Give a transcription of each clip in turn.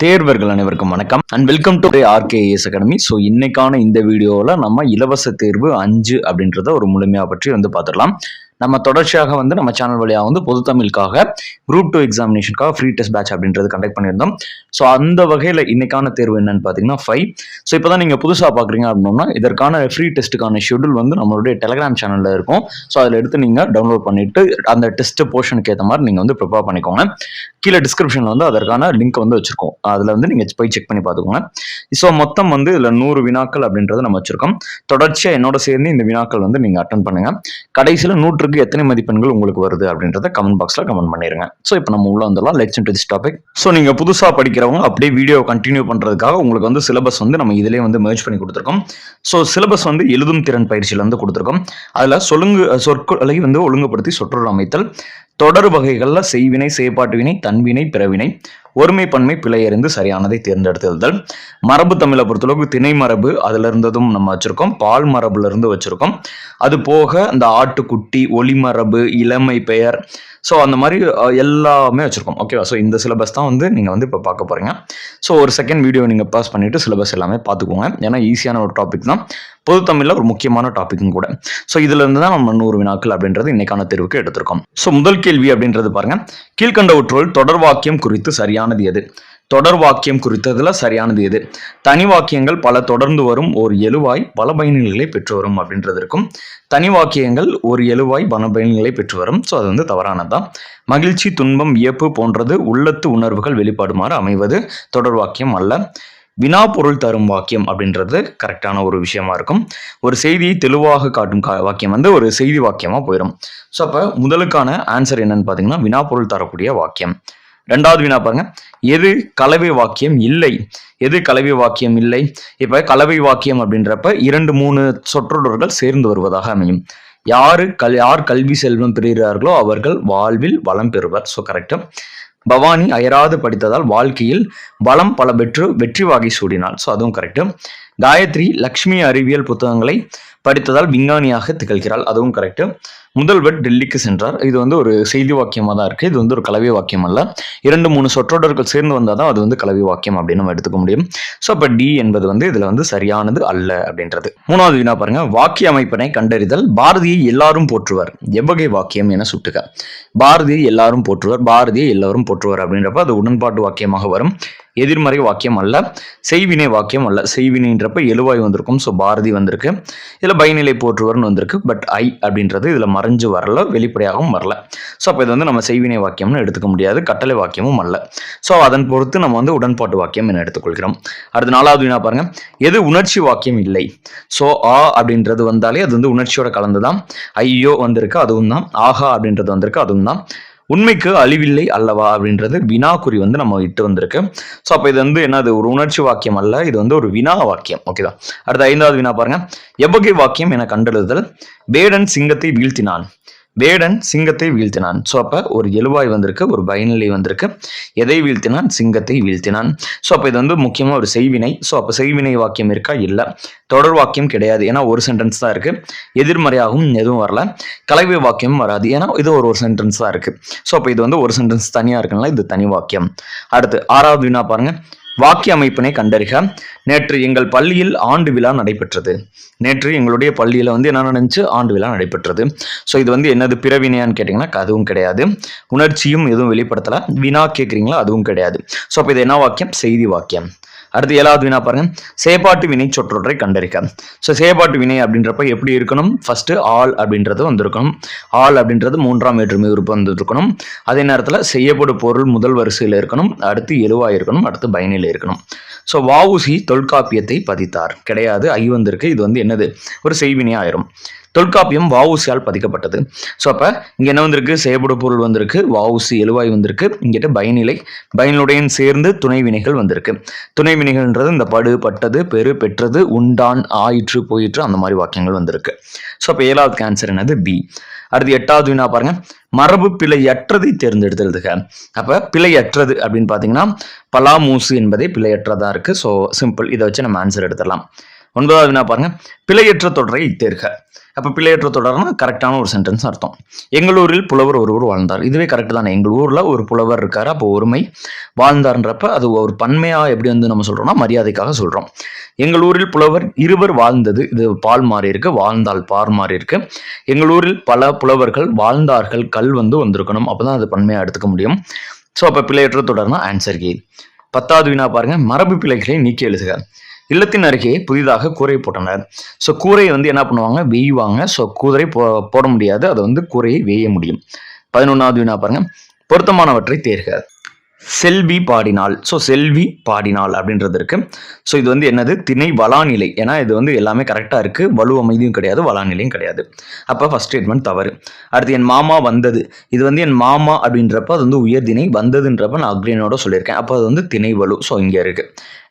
தேர்வர்கள் அனைவருக்கும் வணக்கம் and welcome to RKS academy. So இன்னைக்கான இந்த வீடியோவில் நம்ம இலவச தேர்வு 5 அப்படின்றத ஒரு முழுமையாக பற்றி பார்த்துடலாம். நம்ம தொடர்ச்சியாக நம்ம சேனல் வழியாக பொது தமிழுக்காக குரூப் 2 எக்ஸாமினேஷனுக்காக ஃப்ரீ டெஸ்ட் பேட்ச் அப்படின்றது கண்டக்ட் பண்ணியிருந்தோம். ஸோ அந்த வகையில் இன்னைக்கான தேர்வு என்னன்னு பார்த்தீங்கன்னா 5. ஸோ இப்போ தான் நீங்கள் புதுசாக பார்க்குறீங்க அப்படின்னா இதற்கான ஃப்ரீ டெஸ்ட்டுக்கான ஷெடியூல் நம்மளுடைய டெலிகிராம் சேனலில் இருக்கும். ஸோ அதில் எடுத்து நீங்கள் டவுன்லோட் பண்ணிட்டு அந்த டெஸ்ட் போர்ஷனுக்கு ஏற்ற மாதிரி நீங்கள் ப்ரிப்பேர் பண்ணிக்கோங்க. கீழே டிஸ்கிரிப்ஷனில் அதற்கான லிங்க் வச்சிருக்கோம். அதில் நீங்கள் போய் செக் பண்ணி பார்த்துக்கோங்க. ஸோ மொத்தம் இதில் 100 வினாக்கள் அப்படின்றத நம்ம வச்சிருக்கோம். தொடர்ச்சியாக என்னோட சேர்ந்து இந்த வினாக்கள் நீங்கள் அட்டன் பண்ணுங்க. கடைசியில் 100க்கு எத்தனை மதிப்பெண்கள் உங்களுக்கு வருது அப்படின்றத கமெண்ட் பாக்ஸ்ல கமெண்ட் பண்ணிருங்க. ஸோ இப்போ நம்ம உள்ள வந்துடலாம். Let's into this topic. So நீங்க புதுசா படிக்கிறவங்க அப்படியே வீடியோ கண்டினியூ பண்றதுக்காக உங்களுக்கு சிலபஸ் நம்ம இதிலே மெர்ஜ் பண்ணி கொடுத்துருக்கோம். ஸோ சிலபஸ் எழுதும் திறன் பயிற்சியில கொடுத்துருக்கோம். அதுல சொற்களை ஒழுங்குபடுத்தி சொற்றொடர் அமைத்தல், தொடர் வகைகள்ல செய்வினை, செயற்பாட்டு வினை, தன்வினை, பிறவினை, ஒருமை பன்மை, பிழையறிந்து சரியானதை தேர்ந்தெடுத்தல், மரபு தமிழை பொறுத்தளவுக்கு திணை மரபு அதுல இருந்ததும் நம்ம வச்சிருக்கோம். பால் மரபுல இருந்து வச்சிருக்கோம். அது போக இந்த ஆட்டுக்குட்டி, ஒளிமரபு, இளமை பெயர், ஸோ அந்த மாதிரி எல்லாமே வச்சிருக்கோம். ஓகேவா? ஸோ இந்த சிலபஸ் தான் நீங்கள் இப்போ பார்க்க போறீங்க. ஸோ ஒரு செகண்ட் வீடியோ நீங்கள் பாஸ் பண்ணிட்டு சிலபஸ் எல்லாமே பார்த்துக்கோங்க. ஏன்னா ஈஸியான ஒரு டாபிக் தான், பொது தமிழில் ஒரு முக்கியமான டாபிக்கும் கூட. ஸோ இதுல இருந்து தான் நம்ம 100 வினாக்கள் அப்படின்றது இன்னைக்கான தேர்வுக்கு எடுத்திருக்கோம். ஸோ முதல் கேள்வி அப்படின்றது பாருங்க, கீழ்கண்டவற்றுள் தொடர் வாக்கியம் குறித்து சரியானது எது? தொடர் வாக்கியம் குறித்ததுல சரியானது எது? தனி வாக்கியங்கள் பல தொடர்ந்து வரும் ஒரு எழுவாய் பல பயன்களை பெற்று வரும் அப்படின்றது இருக்கும். தனி வாக்கியங்கள் ஒரு எழுவாய் பல பயன்களை பெற்று வரும். ஸோ அது தவறானதான். மகிழ்ச்சி, துன்பம், வியப்பு போன்றது உள்ளத்து உணர்வுகள் வெளிப்பாடுமாறு அமைவது தொடர் வாக்கியம் அல்ல. வினா பொருள் தரும் வாக்கியம் அப்படின்றது கரெக்டான ஒரு விஷயமா இருக்கும். ஒரு செய்தியை தெளிவாக காட்டும் வாக்கியம் ஒரு செய்தி வாக்கியமா போயிடும். ஸோ அப்ப முதலுக்கான ஆன்சர் என்னன்னு பாத்தீங்கன்னா வினா பொருள் தரக்கூடிய வாக்கியம். ரெண்டாவது வினா பாருங்க, எது கலவை வாக்கியம் இல்லை? எது கலவை வாக்கியம் இல்லை? இப்ப கலவை வாக்கியம் அப்படின்றப்ப 2-3 சொற்றொடர்கள் சேர்ந்து வருவதாக அமையும். யார் கல்வி செல்வம் பெறுகிறார்களோ அவர்கள் வாழ்வில் வளம் பெறுவர். ஸோ கரெக்டா. பவானி அயராது படித்ததால் வாழ்க்கையில் வளம் பல பெற்று வெற்றி வாகை சூடினாள். ஸோ அதுவும் கரெக்டு. காயத்ரி லக்ஷ்மி அறிவியல் புத்தகங்களை படித்ததால் விஞ்ஞானியாக திகழ்கிறாள். அதுவும் கரெக்டு. முதல்வர் டெல்லிக்கு சென்றார். இது ஒரு செய்தி வாக்கியமாக தான் இருக்கு. இது ஒரு கலவை வாக்கியம் அல்ல. 2-3 சொற்றொடர்கள் சேர்ந்து வந்தாதான் அது கலவை வாக்கியம் அப்படின்னு நம்ம எடுத்துக்க முடியும். ஸோ அப்ப டி என்பது இதுல சரியானது அல்ல அப்படின்றது. மூணாவது வினா பாருங்க, வாக்கிய அமைப்பினை கண்டறிதல். பாரதியை எல்லாரும் போற்றுவர் எவ்வகை வாக்கியம் என சுட்டுக. பாரதியை எல்லாரும் போற்றுவர், பாரதியை எல்லாரும் போற்றுவர் அப்படின்றப்ப அது உடன்பாட்டு வாக்கியமாக வரும். எதிர்மறை வாக்கியம் அல்ல. செய்வினை வாக்கியம் அல்ல. செய்வினைன்றப்ப எழுவாய் வந்திருக்கும். ஸோ பாரதி வந்திருக்கு. இதுல பைநிலை போற்றுவர்னு வந்திருக்கு. பட் ஐ அப்படின்றது இதுல மறைஞ்சு வரல, வெளிப்படையாகவும் வரல. ஸோ அப்போ இது நம்ம செய்வினை வாக்கியம்னு எடுத்துக்க முடியாது, கட்டளை வாக்கியமும் அல்ல. ஸோ அதன் பொறுத்து நம்ம உடன்பாட்டு வாக்கியம் என எடுத்துக்கொள்கிறோம். அடுத்து 4வது வினா பாருங்க, எது உணர்ச்சி வாக்கியம் இல்லை? ஸோ ஆ அப்படின்றது வந்தாலே அது உணர்ச்சியோட கலந்துதான். ஐயோ வந்திருக்கு, அதுவும் தான். ஆஹா அப்படின்றது வந்திருக்கு, அதுவும் தான். உண்மைக்கு அழிவில்லை அல்லவா அப்படின்றது வினாக்குறி நம்ம இட்டு வந்திருக்கு. ஸோ அப்போ இது என்னது ஒரு உணர்ச்சி வாக்கியம் அல்ல, இது ஒரு வினா வாக்கியம். ஓகேவா? அடுத்த 5வது வினா பாருங்க, எவ்வகை வாக்கியம் என கண்டெழுதல். வேடன் சிங்கத்தை வீழ்த்தினான். வேடன் சிங்கத்தை வீழ்த்தினான். ஸோ அப்போ ஒரு எழுவாய் வந்திருக்கு, ஒரு பயனிலை வந்திருக்கு. எதை வீழ்த்தினான்? சிங்கத்தை வீழ்த்தினான். ஸோ அப்போ இது முக்கியமாக ஒரு செய்வினை. ஸோ அப்போ செய்வினை வாக்கியம் இருக்கா? இல்லை. தொடர் வாக்கியம் கிடையாது, ஏன்னா ஒரு சென்டென்ஸ் தான் இருக்கு. எதிர்மறையாகவும் எதுவும் வரல. கலவை வாக்கியம் வராது, ஏன்னா இது ஒரு சென்டென்ஸ் தான் இருக்கு. ஸோ அப்போ இது ஒரு சென்டென்ஸ் தனியா இருக்குன்னா இது தனி வாக்கியம். அடுத்து 6வது வினா பாருங்க, வாக்கிய அமைப்பினை கண்டறிக. நேற்று எங்கள் பள்ளியில் ஆண்டு விழா நடைபெற்றது. நேற்று எங்களுடைய பள்ளியில என்ன நடந்துச்சு? ஆண்டு விழா நடைபெற்றது. ஸோ இது என்னது பிறவினையான்னு கேட்டீங்கன்னா அதுவும் கிடையாது. உணர்ச்சியும் எதுவும் வெளிப்படுத்தல. வினா கேட்குறீங்களா? அதுவும் கிடையாது. ஸோ அப்போ இது என்ன வாக்கியம்? செய்தி வாக்கியம். அடுத்து 7வது வினா பாருங்க, செயற்பாட்டு வினை சொற்றொடரை கண்டறிக்க. ஸோ செயற்பாட்டு வினை அப்படின்றப்ப எப்படி இருக்கணும்? ஃபர்ஸ்ட் ஆல் அப்படின்றது வந்திருக்கணும். ஆல் அப்படின்றது 3ஆம் வேற்றுமை உறுப்பு வந்துருக்கணும். அதே நேரத்தில் செய்யப்படும் பொருள் முதல் வரிசையில் இருக்கணும். அடுத்து எழுவாய் இருக்கணும். அடுத்து பயனிலை இருக்கணும். ஸோ வஉசி தொல்காப்பியத்தை பதித்தார். கிடையாது, ஐ வந்திருக்கு. இது என்னது? ஒரு செய்வினை ஆயிரும். தொல்காப்பியம் வஉசியால் பதிக்கப்பட்டது. ஸோ அப்போ இங்கே என்ன வந்திருக்கு? செய்யப்படும் பொருள் வந்திருக்கு, வஉசி எழுவாய் வந்திருக்கு. இங்கிட்ட பயனிலை, பயனுடன் சேர்ந்து துணை வினைகள் வந்திருக்கு. துணை வினைகள்ன்றது இந்த படு, பட்டது, பெரு, பெற்றது, உண்டான், ஆயிற்று, போயிற்று, அந்த மாதிரி வாக்கியங்கள் வந்திருக்கு. ஸோ அப்போ 7வது ஆன்சர் என்னது? பி. அடுத்து 8வது வினா பாருங்க, மரபு பிழையற்றதை தேர்ந்தெடுத்து எழுதுக. அப்ப பிழையற்றது அப்படின்னு பாத்தீங்கன்னா பலாமூசு என்பதே பிழையற்றதா இருக்கு. ஸோ சிம்பிள், இதை வச்சு நம்ம ஆன்சர் எடுத்துடலாம். 9வது வினா பாருங்க, பிழையற்ற தொடரை தேர்க. அப்போ பிழையற்ற தொடர்னா கரெக்டான ஒரு சென்டென்ஸ் அர்த்தம். எங்கள் ஊரில் புலவர் ஒருவர் வாழ்ந்தார். இதுவே கரெக்ட் தானே. எங்கள் ஊரில் ஒரு புலவர் இருக்காரு. அப்போ ஒருமை, வாழ்ந்தார்ன்றப்ப அது ஒரு பன்மையாக எப்படி வந்து நம்ம சொல்கிறோம்னா மரியாதைக்காக சொல்கிறோம். எங்கள் ஊரில் புலவர் இருவர் வாழ்ந்தது. இது பால் மாறி இருக்கு, வாழ்ந்தால் பார் மாறி இருக்கு. எங்கள் ஊரில் பல புலவர்கள் வாழ்ந்தார்கள், கல் வந்து வந்திருக்கணும். அப்போ தான் அது பன்மையாக எடுத்துக்க முடியும். ஸோ அப்போ பிழையற்ற தொடர்னா ஆன்சர் கே. 10வது வினா பாருங்க, மரபு பிழைகளை நீக்கி எழுதுக. இல்லத்தின் அருகே புதிதாக கூரை போட்டனர். ஸோ கூரையை வந்து என்ன பண்ணுவாங்க, வேய்வாங்க. ஸோ கூரை போட முடியாது, அதை வந்து கூரையை வேய முடியும். 11வது வினா பாருங்க, பொருத்தமானவற்றை தேர்க. செல்வி பாடினாள். ஸோ செல்வி பாடினாள் அப்படின்றது இருக்கு. ஸோ இது வந்து என்னது, திணை வளாநிலை. ஏன்னா இது வந்து எல்லாமே கரெக்டாக இருக்கு, வலு அமைதியும் கிடையாது, வளாநிலையும் கிடையாது. அப்போ ஃபர்ஸ்ட் ஸ்டேட்மெண்ட் தவறு. அடுத்து என் மாமா வந்தது. இது வந்து என் மாமா அப்படின்றப்ப அது வந்து உயர்திணை, வந்ததுன்றப்ப நான் அக்ரீனோட சொல்லியிருக்கேன். அப்போ அது வந்து திணை வலு. ஸோ இங்கே இருக்கு.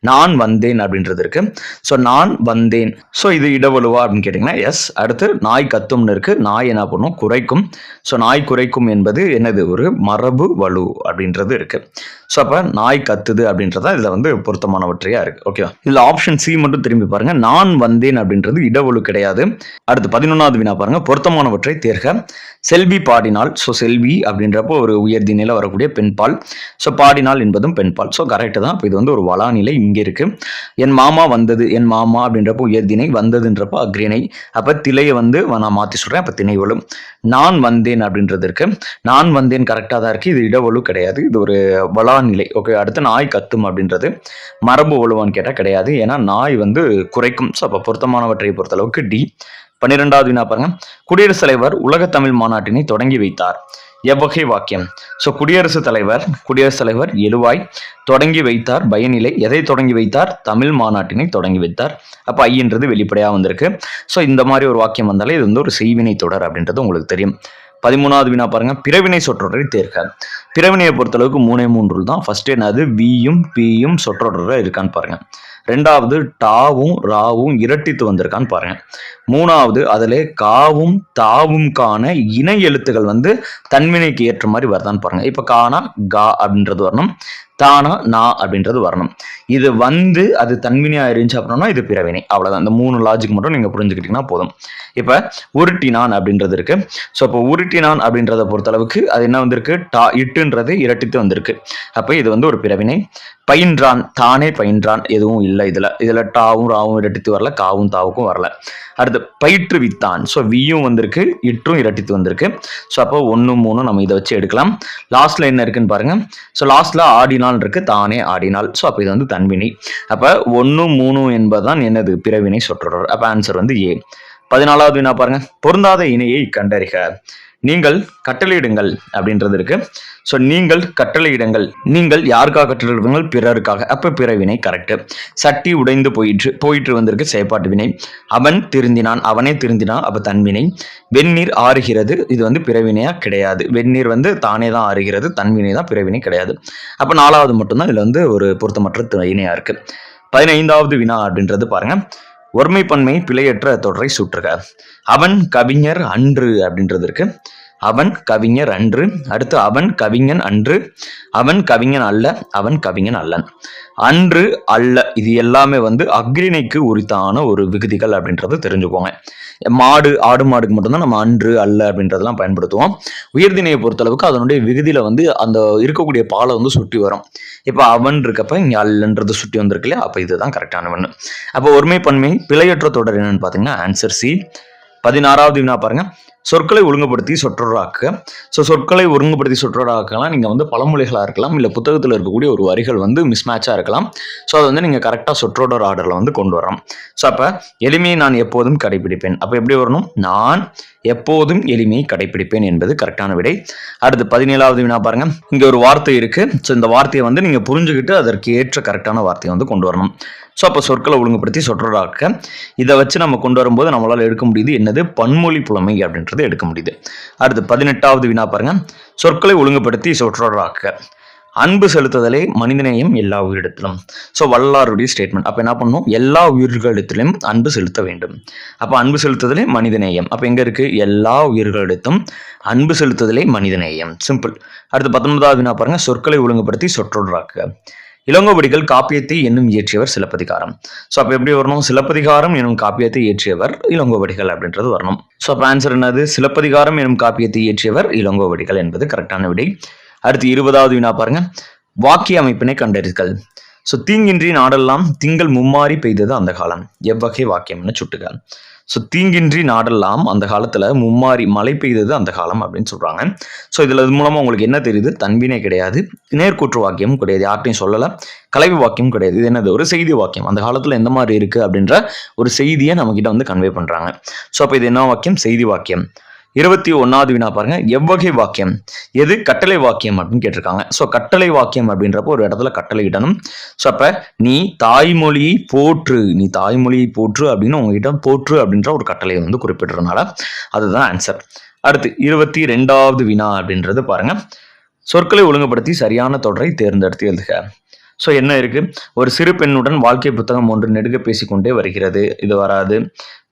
நான் வந்தேன் அப்படின்றது இருக்கு. ஸோ நான் வந்தேன். ஸோ இது இடவலுவா அப்படின்னு கேட்டிங்கன்னா எஸ். அடுத்து நாய் கத்தும்னு இருக்கு. நாய் என்ன பண்ணும், குறைக்கும். ஸோ நாய் குறைக்கும் என்பது என்னது, ஒரு மரபு வலு அப்படின்றது இருக்கு. ஸோ அப்போ நாய் கத்துது அப்படின்றத இதில் வந்து பொருத்தமானவற்றையா இருக்கு. ஓகேவா. இதில் ஆப்ஷன் சி மட்டும் திரும்பி பாருங்க. நான் வந்தேன் அப்படின்றது இடவலு கிடையாது. அடுத்து 11வது வினா பாருங்க, பொருத்தமானவற்றை தேர்க. செல்வி பாடினாள். ஸோ செல்வி அப்படின்றப்போ ஒரு உயர்திணையில் வரக்கூடிய பெண்பால். ஸோ பாடினாள் என்பதும் பெண்பால். ஸோ கரெக்டு தான். இப்போ இது வந்து ஒரு வளாநிலை இங்கே இருக்கு. என் மாமா வந்தது. என் மாமா அப்படின்றப்போ உயர்திணை, வந்ததுன்றப்போ அக்ரிணை. அப்போ திளையை வந்து நான் மாற்றி சொல்கிறேன். அப்போ திணை வலு. நான் வந்தேன் அப்படின்றது இருக்கு. நான் வந்தேன் கரெக்டாக தான் இருக்கு. இது இடவலு கிடையாது, இது ஒரு வளாநிலை. ஓகே. அடுத்து நாய் கத்தும் அப்படின்றது மரபு வலுவான்னு கேட்டால் கிடையாது, ஏன்னா நாய் வந்து குறைக்கும். ஸோ அப்போ பொருத்தமானவற்றை பொறுத்தளவுக்கு டி. 12வது வினா பாருங்க, குடியரசுத் தலைவர் உலக தமிழ் மாநாட்டினை தொடங்கி வைத்தார். எவ்வகை வாக்கியம். ஸோ குடியரசுத் தலைவர் எழுவாய், தொடங்கி வைத்தார் பயனிலை. எதை தொடங்கி வைத்தார், தமிழ் மாநாட்டினை தொடங்கி வைத்தார். அப்போ ஐன்றது வெளிப்படையாக வந்திருக்கு. ஸோ இந்த மாதிரி ஒரு வாக்கியம் வந்தாலே இது வந்து ஒரு செய்வினை தொடர் அப்படின்றது உங்களுக்கு தெரியும். 13வது வினா பாருங்க, பிறவினை சொற்றொடரை தேர்க. பிறவினையை பொறுத்தளவுக்கு 3 ரூல் தான். ஃபர்ஸ்ட் என்னது, வியும் பியும் சொற்றொடர் இருக்கான்னு பாருங்க. 2வது டாவும் ராவும் இரட்டித்து வந்திருக்கான்னு பாருங்க. 3வது அதில் காவும் தாவும் காண இணை எழுத்துக்கள் வந்து தன்வினைக்கு ஏற்ற மாதிரி வருதான்னு பாருங்க. இப்போ கானா கா அப்படின்றது வரணும், தானா நா அப்படின்றது வரணும். இது வந்து அது தன்வினையா இருந்துச்சு அப்படின்னா இது பிறவினை. அவ்வளவுதான். இந்த 3 லாஜிக் மட்டும் நீங்க புரிஞ்சுக்கிட்டீங்கன்னா போதும். இப்ப உருட்டினான் அப்படின்றது இருக்கு. ஸோ இப்போ உருட்டினான் அப்படின்றத பொறுத்தளவுக்கு அது என்ன வந்திருக்கு, டா இட்டுன்றது இரட்டித்து வந்திருக்கு. அப்ப இது வந்து ஒரு பிறவினை. பயின்றான், தானே பயின்றான், எதுவும் இல்லை இதுல டாவும் ராவும் இரட்டித்து வரல, காவும் தாவுக்கும் வரல. அடுத்து பயிற்றுவித்தான். ஸோ வியும் வந்திருக்கு, இற்றும் இரட்டித்து வந்திருக்கு. ஸோ அப்போ 1, 3 நம்ம இதை வச்சு எடுக்கலாம். லாஸ்ட்ல என்ன இருக்குன்னு பாருங்க. ஸோ லாஸ்ட்ல ஆடினால் இருக்கு, தானே ஆடினால். ஸோ அப்போ இது வந்து தன்வினை. அப்ப 1, 3 என்பதுதான் என்னது, பிறவினை சொற்றொடர். அப்ப ஆன்சர் வந்து ஏ. 14வது வினா பாருங்க, பொருந்தாத இணையை கண்டறிக. நீங்கள் கட்டளையிடுங்கள் அப்படின்றது இருக்கு. ஸோ நீங்கள் கட்டளையிடுங்கள், நீங்கள் யாருக்காக கட்டளையிடுங்கள், பிறருக்காக. அப்ப பிறவினை கரெக்ட். சட்டி உடைந்து போயிற்று வந்திருக்கு, செயற்பாட்டு வினை. அவன் திருந்தினான், அவனே திருந்தினான், அப்ப தன்வினை. வெந்நீர் ஆறுகிறது, இது வந்து பிறவினையா கிடையாது. வெந்நீர் வந்து தானே தான் ஆறுகிறது, தன்வினை தான், பிறவினை கிடையாது. அப்ப 4வது மட்டும்தான் இதுல வந்து ஒரு பொருத்தமற்ற இணையா இருக்கு. 15வது வினா அப்படின்றது பாருங்க, ஒருமைப்பன்மை பிழையற்ற தொடரை சுற்றுக. அவன் கவிஞர் அன்று அப்படின்றது இருக்கு. அவன் கவிஞர் அன்று. அடுத்து அவன் கவிஞன் அன்று, அவன் கவிஞன் அல்ல, அவன் கவிஞன் அல்லன். அன்று அல்ல இது எல்லாமே வந்து அக்ரிணைக்கு உரித்தான ஒரு விகுதிகள் அப்படின்றது தெரிஞ்சுக்கோங்க. ஆடு மாடுக்கு மட்டும்தான் நம்ம அன்று அல்ல அப்படின்றதெல்லாம் பயன்படுத்துவோம். உயர்திணையை பொறுத்தளவுக்கு அதனுடைய விகுதியில வந்து அந்த இருக்கக்கூடிய பாலை வந்து சுட்டி வரும். இப்போ அவன் இருக்கப்ப இங்க அல்லன்றது சுட்டி வந்திருக்கு இல்லையா, அப்ப இதுதான் கரெக்டான ஒண்ணு. அப்போ ஒருமைப்பன்மை பிழையற்ற தொடர் என்னன்னு பாத்தீங்கன்னா ஆன்சர் சி. 16வது வினா பாருங்க, சொற்களை ஒழுங்குபடுத்தி சொற்றொடராக்க. ஸோ சொற்களை ஒழுங்குபடுத்தி சொற்றொடராக்கலாம். நீங்கள் வந்து பழமொழிகளாக இருக்கலாம், இல்லை புத்தகத்தில் இருக்கக்கூடிய ஒரு வரிகள் வந்து மிஸ்மேட்சாக இருக்கலாம். ஸோ அதை வந்து நீங்கள் கரெக்டாக சொற்றொடர் ஆர்டரில் வந்து கொண்டு வரலாம். ஸோ அப்போ எளிமையை நான் எப்போதும் கடைபிடிப்பேன். அப்போ எப்படி வரணும், நான் எப்போதும் எளிமையை கடைபிடிப்பேன் என்பது கரெக்டான விடை. அடுத்து 17வது வினா பாருங்க, இங்கே ஒரு வார்த்தை இருக்கு. ஸோ இந்த வார்த்தையை வந்து நீங்கள் புரிஞ்சுக்கிட்டு அதற்கு ஏற்ற கரெக்டான வார்த்தையை வந்து கொண்டு வரணும். ஸோ அப்போ சொற்களை ஒழுங்குபடுத்தி சொற்றொடராக்க. இதை வச்சு நம்ம கொண்டு வரும்போது நம்மளால் எடுக்க முடியுது என்னது, பன்மொழி புலமை அப்படின்றது எடுக்க முடியுது. அடுத்து 18வது வினா பாருங்க, சொற்களை ஒழுங்குபடுத்தி சொற்றொடராக்க. அன்பு செலுத்துதலே மனிதநேயம் எல்லா உயிரிடத்திலும். So வல்லாருடைய statement. அப்போ என்ன பண்ணணும், எல்லா உயிர்களிடத்திலும் அன்பு செலுத்த வேண்டும். அப்போ அன்பு செலுத்துதலே மனிதநேயம். அப்போ எங்க இருக்கு, எல்லா உயிர்களிடத்தும் அன்பு செலுத்துதலே மனிதநேயம். சிம்பிள். அடுத்து 19வது வினா பாருங்க, சொற்களை ஒழுங்குபடுத்தி சொற்றொடராக்க. இளங்கோவடிகள் காப்பியத்தை என்னும் இயற்றியவர் சிலப்பதிகாரம். ஸோ அப்போ எப்படி வரணும்? சிலப்பதிகாரம் எனும் காப்பியத்தை இயற்றியவர் இளங்கோவடிகள் அப்படின்றது வரணும். ஸோ அப்போ ஆன்சர் என்னது? சிலப்பதிகாரம் எனும் காப்பியத்தை இயற்றியவர் இளங்கோவடிகள் என்பது கரெக்டான விடை. அடுத்து 20வது வினா பாருங்க. வாக்கிய அமைப்பினை கண்டறிதல். ஸோ தீங்கின்றி நாடெல்லாம் திங்கள் மும்மாறி பெய்தது அந்த காலம். எவ்வகை வாக்கியம்னு சுட்டுக. ஸோ தீங்கின்றி நாடெல்லாம் அந்த காலத்துல மும்மாறி மழை பெய்தது அந்த காலம் அப்படின்னு சொல்றாங்க. ஸோ இதுல இது மூலமா உங்களுக்கு என்ன தெரியுது? தன்வினை கிடையாது, நேர்கூற்று வாக்கியமும் கிடையாது, யார்ட்டையும் சொல்லல, கலைவு வாக்கியம் கிடையாது. இது என்னது? ஒரு செய்தி வாக்கியம். அந்த காலத்துல எந்த மாதிரி இருக்கு அப்படின்ற ஒரு செய்தியை நம்ம கிட்ட வந்து கன்வே பண்றாங்க. ஸோ அப்ப இது என்ன வாக்கியம்? செய்தி வாக்கியம். 21வது வினா பாருங்க. எவ்வகை வாக்கியம்? எது கட்டளை வாக்கியம் அப்படின்னு கேட்டிருக்காங்க. ஸோ கட்டளை வாக்கியம் அப்படின்றப்போ ஒரு இடத்துல கட்டளை இடணும். ஸோ அப்ப நீ தாய்மொழியை போற்று, நீ தாய்மொழியை போற்று அப்படின்னு உங்ககிட்ட போற்று அப்படின்ற ஒரு கட்டளையை வந்து குறிப்பிடுறதுனால அதுதான் ஆன்சர். அடுத்து 22வது வினா அப்படின்றது பாருங்க. சொற்களை ஒழுங்குபடுத்தி சரியான தொடரை தேர்ந்தெடுத்து எழுதுக. ஸோ என்ன இருக்கு? ஒரு சிறு பெண்ணுடன் வாழ்க்கை புத்தகம் ஒன்று நெடுக பேசிக்கொண்டே வருகிறது. இது வராது.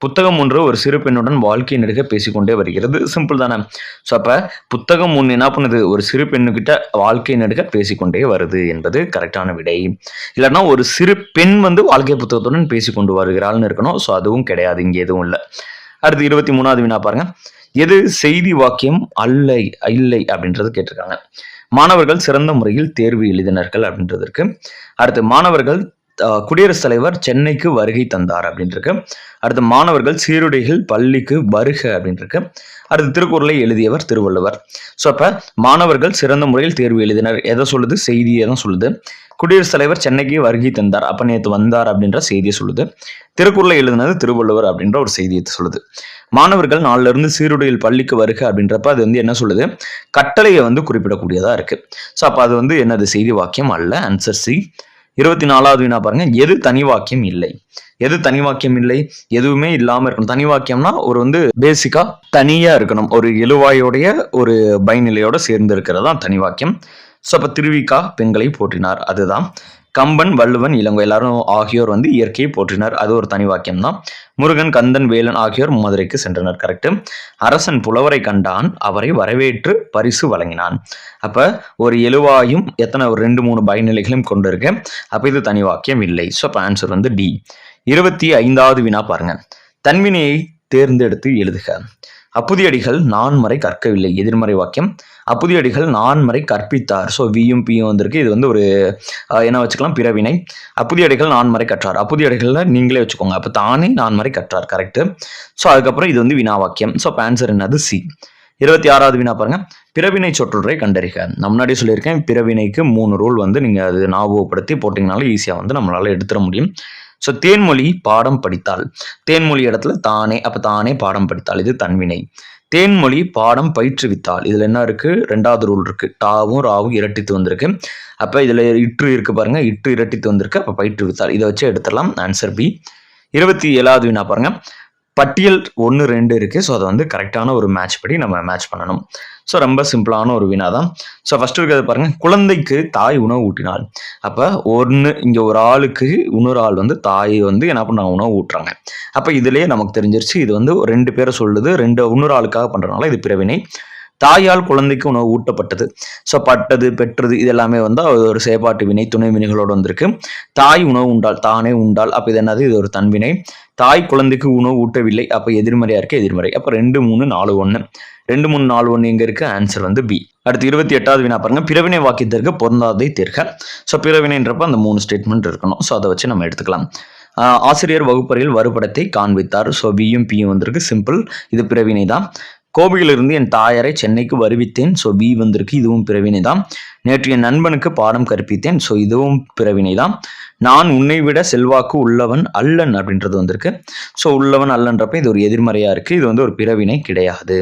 புத்தகம் ஒன்று ஒரு சிறு பெண்ணுடன் வாழ்க்கை நெடுக பேசிக்கொண்டே வருகிறது. சிம்பிள் தானே. ஸோ அப்ப புத்தகம் ஒன்று என்ன பண்ணுது? ஒரு சிறு பெண்ணுகிட்ட வாழ்க்கை நெடுக பேசிக்கொண்டே வருது என்பது கரெக்டான விடை. இல்லைன்னா ஒரு சிறு பெண் வந்து வாழ்க்கை புத்தகத்துடன் பேசிக்கொண்டு வருகிறாள்னு இருக்கணும். ஸோ அதுவும் கிடையாது, இங்கே எதுவும் இல்லை. அடுத்து 23வது வினா பாருங்க. எது செய்தி வாக்கியம் அல்ல இல்லை அப்படின்றது கேட்டிருக்காங்க. மாணவர்கள் சிறந்த முறையில் தேர்வு எழுதினார்கள் அப்படின்றதுக்கு. அடுத்து மாணவர்கள் குடியரசுத் தலைவர் சென்னைக்கு வருகை தந்தார் அப்படின்ட்டு. அடுத்து மாணவர்கள் சீருடைகள் பள்ளிக்கு வருக அப்படின்ட்டு. அடுத்து திருக்குறளை எழுதியவர் திருவள்ளுவர். ஸோ அப்ப மாணவர்கள் சிறந்த முறையில் தேர்வு எழுதினர் எதை சொல்லுது? செய்தியை தான் சொல்லுது. குடியரசுத் தலைவர் சென்னைக்கு வருகை தந்தார், அப்ப நேற்று வந்தார் அப்படின்ற செய்தியை சொல்லுது. திருக்குறளை எழுதினது திருவள்ளுவர் அப்படின்ற ஒரு செய்தியை சொல்லுது. மாணவர்கள் நாளில இருந்து சீருடையில் பள்ளிக்கு வருக அப்படின்றப்ப அது வந்து என்ன சொல்லுது? கட்டளையை வந்து குறிப்பிடக்கூடியதா இருக்கு. ஸோ அப்ப அது வந்து என்னது? செய்தி வாக்கியம் அல்ல. Answer C. 24வது வினா பாருங்க. எது தனி வாக்கியம் இல்லை? எது தனி வாக்கியம் இல்லை? எதுவுமே இல்லாம இருக்கணும். தனி வாக்கியம்னா ஒரு வந்து பேசிக்கா தனியா இருக்கணும். ஒரு எழுவாயோடைய ஒரு பைநிலையோட சேர்ந்து இருக்கிறதா தனி வாக்கியம். ஸோ அப்ப திருவிக்கா பெண்களை போற்றினார், அதுதான். கம்பன், வள்ளுவன், இளங்கோ எல்லாரும் ஆகியோர் வந்து இயற்கையை போற்றினர், அது ஒரு தனி வாக்கியம் தான். முருகன், கந்தன், வேலன் ஆகியோர் மதுரைக்கு சென்றனர். கரெக்ட். அரசன் புலவரை கண்டான், அவரை வரவேற்று பரிசு வழங்கினான். அப்ப ஒரு எழுவாயும் எத்தனை? ஒரு 2-3 பயநிலைகளையும் கொண்டு இருக்கு. அப்ப இது தனி வாக்கியம் இல்லை. ஸோ அப்ப ஆன்சர் வந்து டி. 25வது வினா பாருங்க. தன்வினையை தேர்ந்தெடுத்து எழுதுக. அப்புதியடிகள் நான்மறை கற்கவில்லை, எதிர்மறை வாக்கியம். அப்புதியடிகள் நான்மறை கற்பித்தார். ஸோ வியும் பியும் வந்திருக்கு. இது வந்து ஒரு என்ன வச்சுக்கலாம்? பிறவினை. அப்புதியடிகள் நான்மறை கற்றார். அப்புதியடிகள்ல நீங்களே வச்சுக்கோங்க. அப்போ தானே நான்மறை கற்றார். கரெக்ட். ஸோ அதுக்கப்புறம் இது வந்து வினா வாக்கியம். ஸோ அப்போ ஆன்சர் என்னது? சி. 26வது வினா பாருங்க. பிறவினை சொற்றொடரை கண்டறிக. நான் முன்னாடி சொல்லியிருக்கேன், பிறவினைக்கு 3 ரூல் வந்து நீங்க அது ஞாபகப்படுத்தி போட்டீங்கனாலும் ஈஸியா வந்து நம்மளால எடுத்துட முடியும். ஸோ தேன்மொழி பாடம் படித்தாள். தேன்மொழி இடத்துல தானே, அப்ப தானே பாடம் படித்தாள், இது தன்வினை. தேன்மொழி பாடம் பயிற்றுவித்தாள். இதுல என்ன இருக்கு? 2வது ரூல் இருக்கு. டாவும் ராவும் இரட்டித்து வந்திருக்கு. அப்ப இதுல இற்று இருக்கு பாருங்க, இற்று இரட்டித்து வந்திருக்கு. அப்ப பயிற்றுவித்தாள், இதை வச்சு எடுத்துடலாம். Answer B. 27வது வினா பாருங்க. பட்டியல் 1, 2 இருக்கு. ஸோ அதை வந்து கரெக்டான ஒரு மேட்ச் படி நம்ம மேட்ச் பண்ணணும். ஸோ ரொம்ப சிம்பிளான ஒரு வினா தான். ஸோ ஃபர்ஸ்ட் இருக்கிறது பாருங்க. குழந்தைக்கு தாய் உணவு ஊட்டினாள். அப்போ இங்க ஒரு ஆளுக்கு இன்னொரு ஆள் வந்து தாய் வந்து என்ன பண்ணாங்க? உணவு ஊட்டுறாங்க. அப்போ இதுலயே நமக்கு தெரிஞ்சிருச்சு இது வந்து 2 பேரை சொல்லுது, இன்னொரு ஆளுக்காக பண்றதுனால இது பிறவினை. தாயால் குழந்தைக்கு உணவு ஊட்டப்பட்டது. ஸோ பட்டது, பெற்றது இது எல்லாமே வந்து ஒரு செயற்பாட்டு வினை, துணை வினைகளோடு வந்திருக்கு. தாய் உணவு உண்டாள், தானே உண்டாள். அப்போ இது என்னது? இது ஒரு தன்வினை. தாய் குழந்தைக்கு உணவு ஊட்டவில்லை. அப்போ எதிர்மறையா இருக்கு, எதிர்மறை. அப்போ 2, 3, 4, 1. 2, 3, 4, 1 எங்க இருக்கு? ஆன்சர் வந்து பி. அடுத்து 28வது வினா பாருங்க. பிறவினை வாக்கியத்திற்கு பொருந்தாதை தேர்க. ஸோ பிறவினைன்றப்ப அந்த 3 ஸ்டேட்மெண்ட் இருக்கணும். ஸோ அதை வச்சு நம்ம எடுத்துக்கலாம். ஆசிரியர் வகுப்பறையில் வறுபடத்தை காண்பித்தார். ஸோ பியும் பியும் வந்திருக்கு. சிம்பிள், இது பிறவினை தான். கோவையிலிருந்து என் தாயாரை சென்னைக்கு வருவித்தேன். ஸோ பி வந்திருக்கு, இதுவும் பிறவினை தான். நேற்று என் நண்பனுக்கு பாடம் கற்பித்தேன். ஸோ இதுவும் பிறவினை தான். நான் உன்னை விட செல்வாக்கு உள்ளவன் அல்லன் அப்படின்றது வந்திருக்கு. ஸோ உள்ளவன் அல்லன்றப்ப இது ஒரு எதிர்மறையா இருக்கு. இது வந்து ஒரு பிறவினை கிடையாது.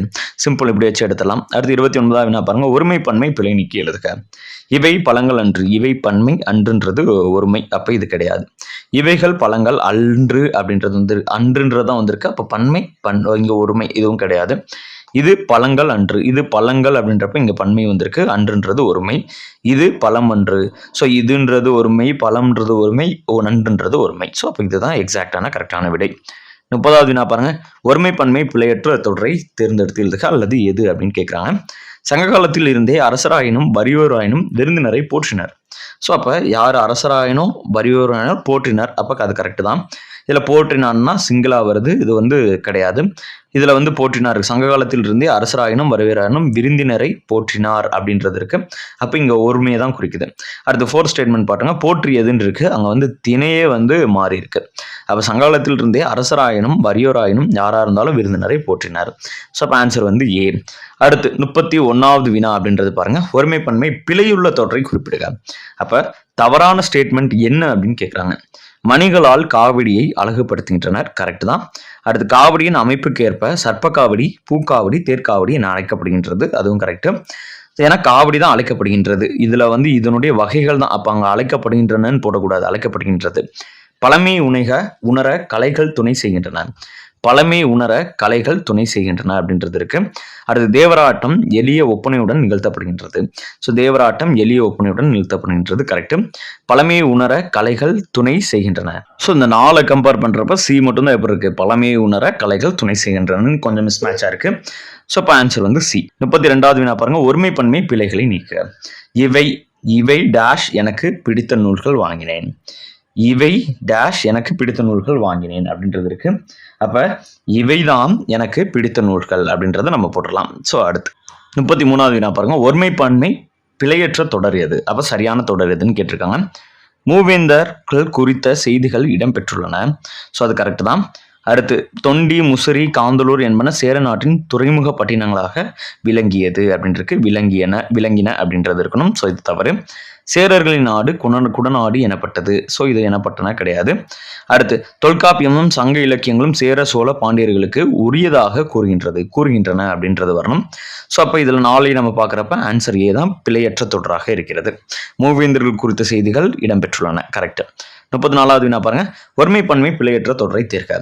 சிம்பிள், இப்படி வச்சு எடுத்துலாம். அடுத்து 29வது வினா பாருங்க. ஒருமை பன்மை பிழை நீக்கி எழுதுக. இவை பழங்கள் அன்று, இவை பன்மை, அன்றுன்றது ஒருமை, அப்ப இது கிடையாது. இவைகள் பழங்கள் அன்று அப்படின்றது வந்து அன்றுன்றதான் வந்திருக்கு. அப்ப பன்மை இங்க ஒருமை, இதுவும் கிடையாது. இது பழங்கள் அன்று, இது பழங்கள் அப்படின்றப்ப இங்க பன்மை வந்திருக்கு, அன்றுன்றது ஒருமை. இது பழம் அன்று. ஸோ இதுன்றது ஒருமை, பழம்ன்றது ஒருமை, நன்றுன்றது ஒருமை. ஸோ அப்போ இதுதான் எக்ஸாக்டான கரெக்டான விடை. 30வது வினா பாருங்க. ஒருமை பன்மை பிழையற்ற தொடரை தேர்ந்தெடுத்து எழுதுக அல்லது எது அப்படின்னு கேட்குறாங்க. சங்க காலத்தில் இருந்தே அரசராயினும் வறியோராயினும் விருந்தினரை போற்றினர். ஸோ அப்போ யார் அரசராயினும் வறியோராயினும் போற்றினார், அப்போ அது கரெக்டு தான். இதில் போற்றினான்னா சிங்கிளாக வருது, இது வந்து கிடையாது. இதில் வந்து போற்றினார் சங்க காலத்தில் இருந்தே அரசராயினும் வரவேறாயினும் விருந்தினரை போற்றினார் அப்படின்றது இருக்கு. அப்போ இங்கே ஒருமையை தான் குறிக்குது. அடுத்து 4th ஸ்டேட்மெண்ட் பாருங்க, போற்றியதுன்னு இருக்கு, அங்கே வந்து திணையே வந்து மாறி இருக்கு. அப்போ சங்ககாலத்தில் இருந்தே அரசராயினும் வறியோராயினும் யாராக இருந்தாலும் விருந்தினரை போற்றினார். ஸோ அப்போ ஆன்சர் வந்து ஏ. அடுத்து 31வது வினா அப்படின்றது பாருங்க, ஒருமைப்பன்மை பிழையுள்ள தொடரை குறிப்பிடுக. அப்போ தவறான ஸ்டேட்மெண்ட் என்ன அப்படின்னு கேட்குறாங்க. மணிகளால் காவடியை அழகுபடுத்துகின்றனர், கரெக்ட் தான். அடுத்து காவடியின் அமைப்புக்கு ஏற்ப சர்ப்ப காவடி, பூக்காவடி, தேர்காவடி என அழைக்கப்படுகின்றது, அதுவும் கரெக்ட். ஏன்னா காவடி தான் அழைக்கப்படுகின்றது, இதுல வந்து இதனுடைய வகைகள் தான். அப்ப அங்க அழைக்கப்படுகின்றனன்னு போடக்கூடாது, அழைக்கப்படுகின்றது. பழமை உணர கலைகள் துணை செய்கின்றன, பழமை உணர கலைகள் துணை செய்கின்றன அப்படின்றது இருக்கு. அடுத்து தேவராட்டம் எளிய ஒப்பனையுடன் நிகழ்த்தப்படுகின்றது. ஸோ தேவராட்டம் எளிய ஒப்பனையுடன் நிகழ்த்தப்படுகின்றது, கரெக்ட். பழமை உணர கலைகள் துணை செய்கின்றன. ஸோ இந்த 4 கம்பேர் பண்றப்ப சி மட்டும் தான் எப்படி இருக்கு, பழமை உணர கலைகள் துணை செய்கின்றன, கொஞ்சம் மிஸ் மேட்சா இருக்கு. ஸோ இப்போ ஆன்சர் வந்து சி. 32வது வினா பாருங்க, ஒருமைப்பன்மை பிழைகளை நீக்க. இவை டேஷ் எனக்கு பிடித்த நூல்கள் வாங்கினேன், இவை டேஷ் எனக்கு பிடித்த நூல்கள் வாங்கினேன் அப்படின்றது இருக்கு. அப்ப இவைதான் எனக்கு பிடித்த நூல்கள் அப்படின்றத நம்ம போட்டுடலாம். ஸோ அடுத்து 33வது வினா பாருங்க, ஒருமைப்பன்மை பிழையற்ற தொடர் எது? அப்ப சரியான தொடர் எதுன்னு கேட்டிருக்காங்க. மூவேந்தர்கள் குறித்த செய்திகள் இடம்பெற்றுள்ளன, ஸோ அது கரெக்ட் தான். அடுத்து தொண்டி, முசிறி, காந்தலூர் என்பன சேர நாட்டின் துறைமுக பட்டினங்களாக விளங்கியது அப்படின்றது, விளங்கின அப்படின்றது இருக்கணும். ஸோ இது தவறு. சேரர்களின் நாடு குடநாடு எனப்பட்டது, ஸோ இது எனப்பட்டன கிடையாது. அடுத்து தொல்காப்பியமும் சங்க இலக்கியங்களும் சேர சோழ பாண்டியர்களுக்கு உரியதாக கூறுகின்றன அப்படின்றது வரணும். ஸோ அப்போ இதில் 4 நம்ம பார்க்குறப்ப ஆன்சர் ஏ தான் பிழையற்ற தொடராக இருக்கிறது. மூவேந்தர்கள் குறித்த செய்திகள் இடம்பெற்றுள்ளன, கரெக்ட். 34வது வினா பாருங்க, ஒருமைப்பன்மை பிழையற்ற தொடரை தீர்க்க.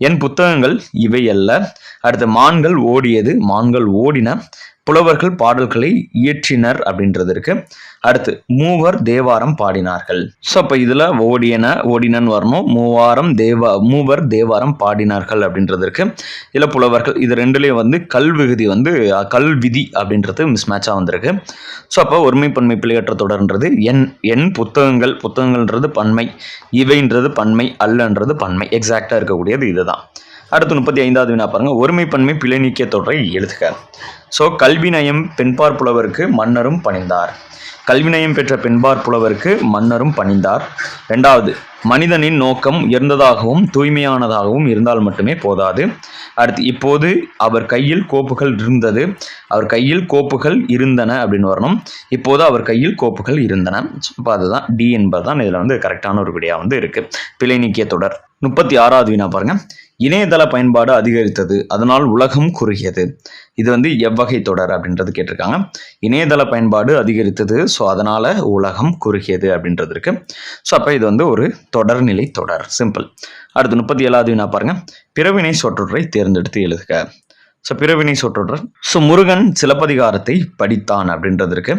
என் புத்தகங்கள் இவை அல்ல. அடுத்து மான்கள் ஓடியது, மான்கள் ஓடின. புலவர்கள் பாடல்களை இயற்றினர் அப்படின்றது இருக்கு. அடுத்து மூவர் தேவாரம் பாடினார்கள். ஸோ அப்போ இதுல ஓடினன்னு வரணும். மூவர் தேவாரம் பாடினார்கள் அப்படின்றது இருக்கு. இல்ல புலவர்கள், இது ரெண்டுலேயும் வந்து கல்விதி அப்படின்றது மிஸ் மேட்சா வந்திருக்கு. ஸோ அப்போ ஒருமைப்பன்மை பிழையற்ற தொடர்ன்றது என் புத்தகங்கள்ன்றது பன்மை, இவைன்றது பன்மை, அல்லன்றது பன்மை, எக்ஸாக்டா இருக்கக்கூடியது இதுதான். அடுத்து 35வது வினா பாருங்க, ஒருமைப்பன்மை பிழை நீக்கிய தொடரை எழுதுக. ஸோ கல்விநயம் பெண்பார் புலவருக்கு மன்னரும் பணிந்தார், கல்விநயம் பெற்ற பெண்பார் புலவருக்கு மன்னரும் பணிந்தார். 2வது, மனிதனின் நோக்கம் உயர்ந்ததாகவும் தூய்மையானதாகவும் இருந்தால் மட்டுமே போதாது. அடுத்து இப்போது அவர் கையில் கோப்புகள் இருந்தன அப்படின்னு வரணும். இப்போது அவர் கையில் கோப்புகள் இருந்தன. இப்போ அதுதான் டி என்பதுதான் இதில் வந்து கரெக்டான ஒரு விடையா வந்து இருக்கு, பிழை நீக்கிய தொடர். 36வது வினா பாருங்க, இணையதள பயன்பாடு அதிகரித்தது, அதனால் உலகம் குறுகியது. இது வந்து எவ்வகை தொடர் அப்படின்றது கேட்டிருக்காங்க. இணையதள பயன்பாடு அதிகரித்தது, ஸோ அதனால உலகம் குறுகியது அப்படின்றது இருக்கு. ஸோ அப்போ இது வந்து ஒரு தொடர்நிலை தொடர், சிம்பிள். அடுத்து 37வது வினா பாருங்க, பிறவினை சொற்றொடரை தேர்ந்தெடுத்து எழுதுக. ஸோ பிறவினை சொற்றொடர். ஸோ முருகன் சிலப்பதிகாரத்தை படித்தான் அப்படின்றது இருக்கு.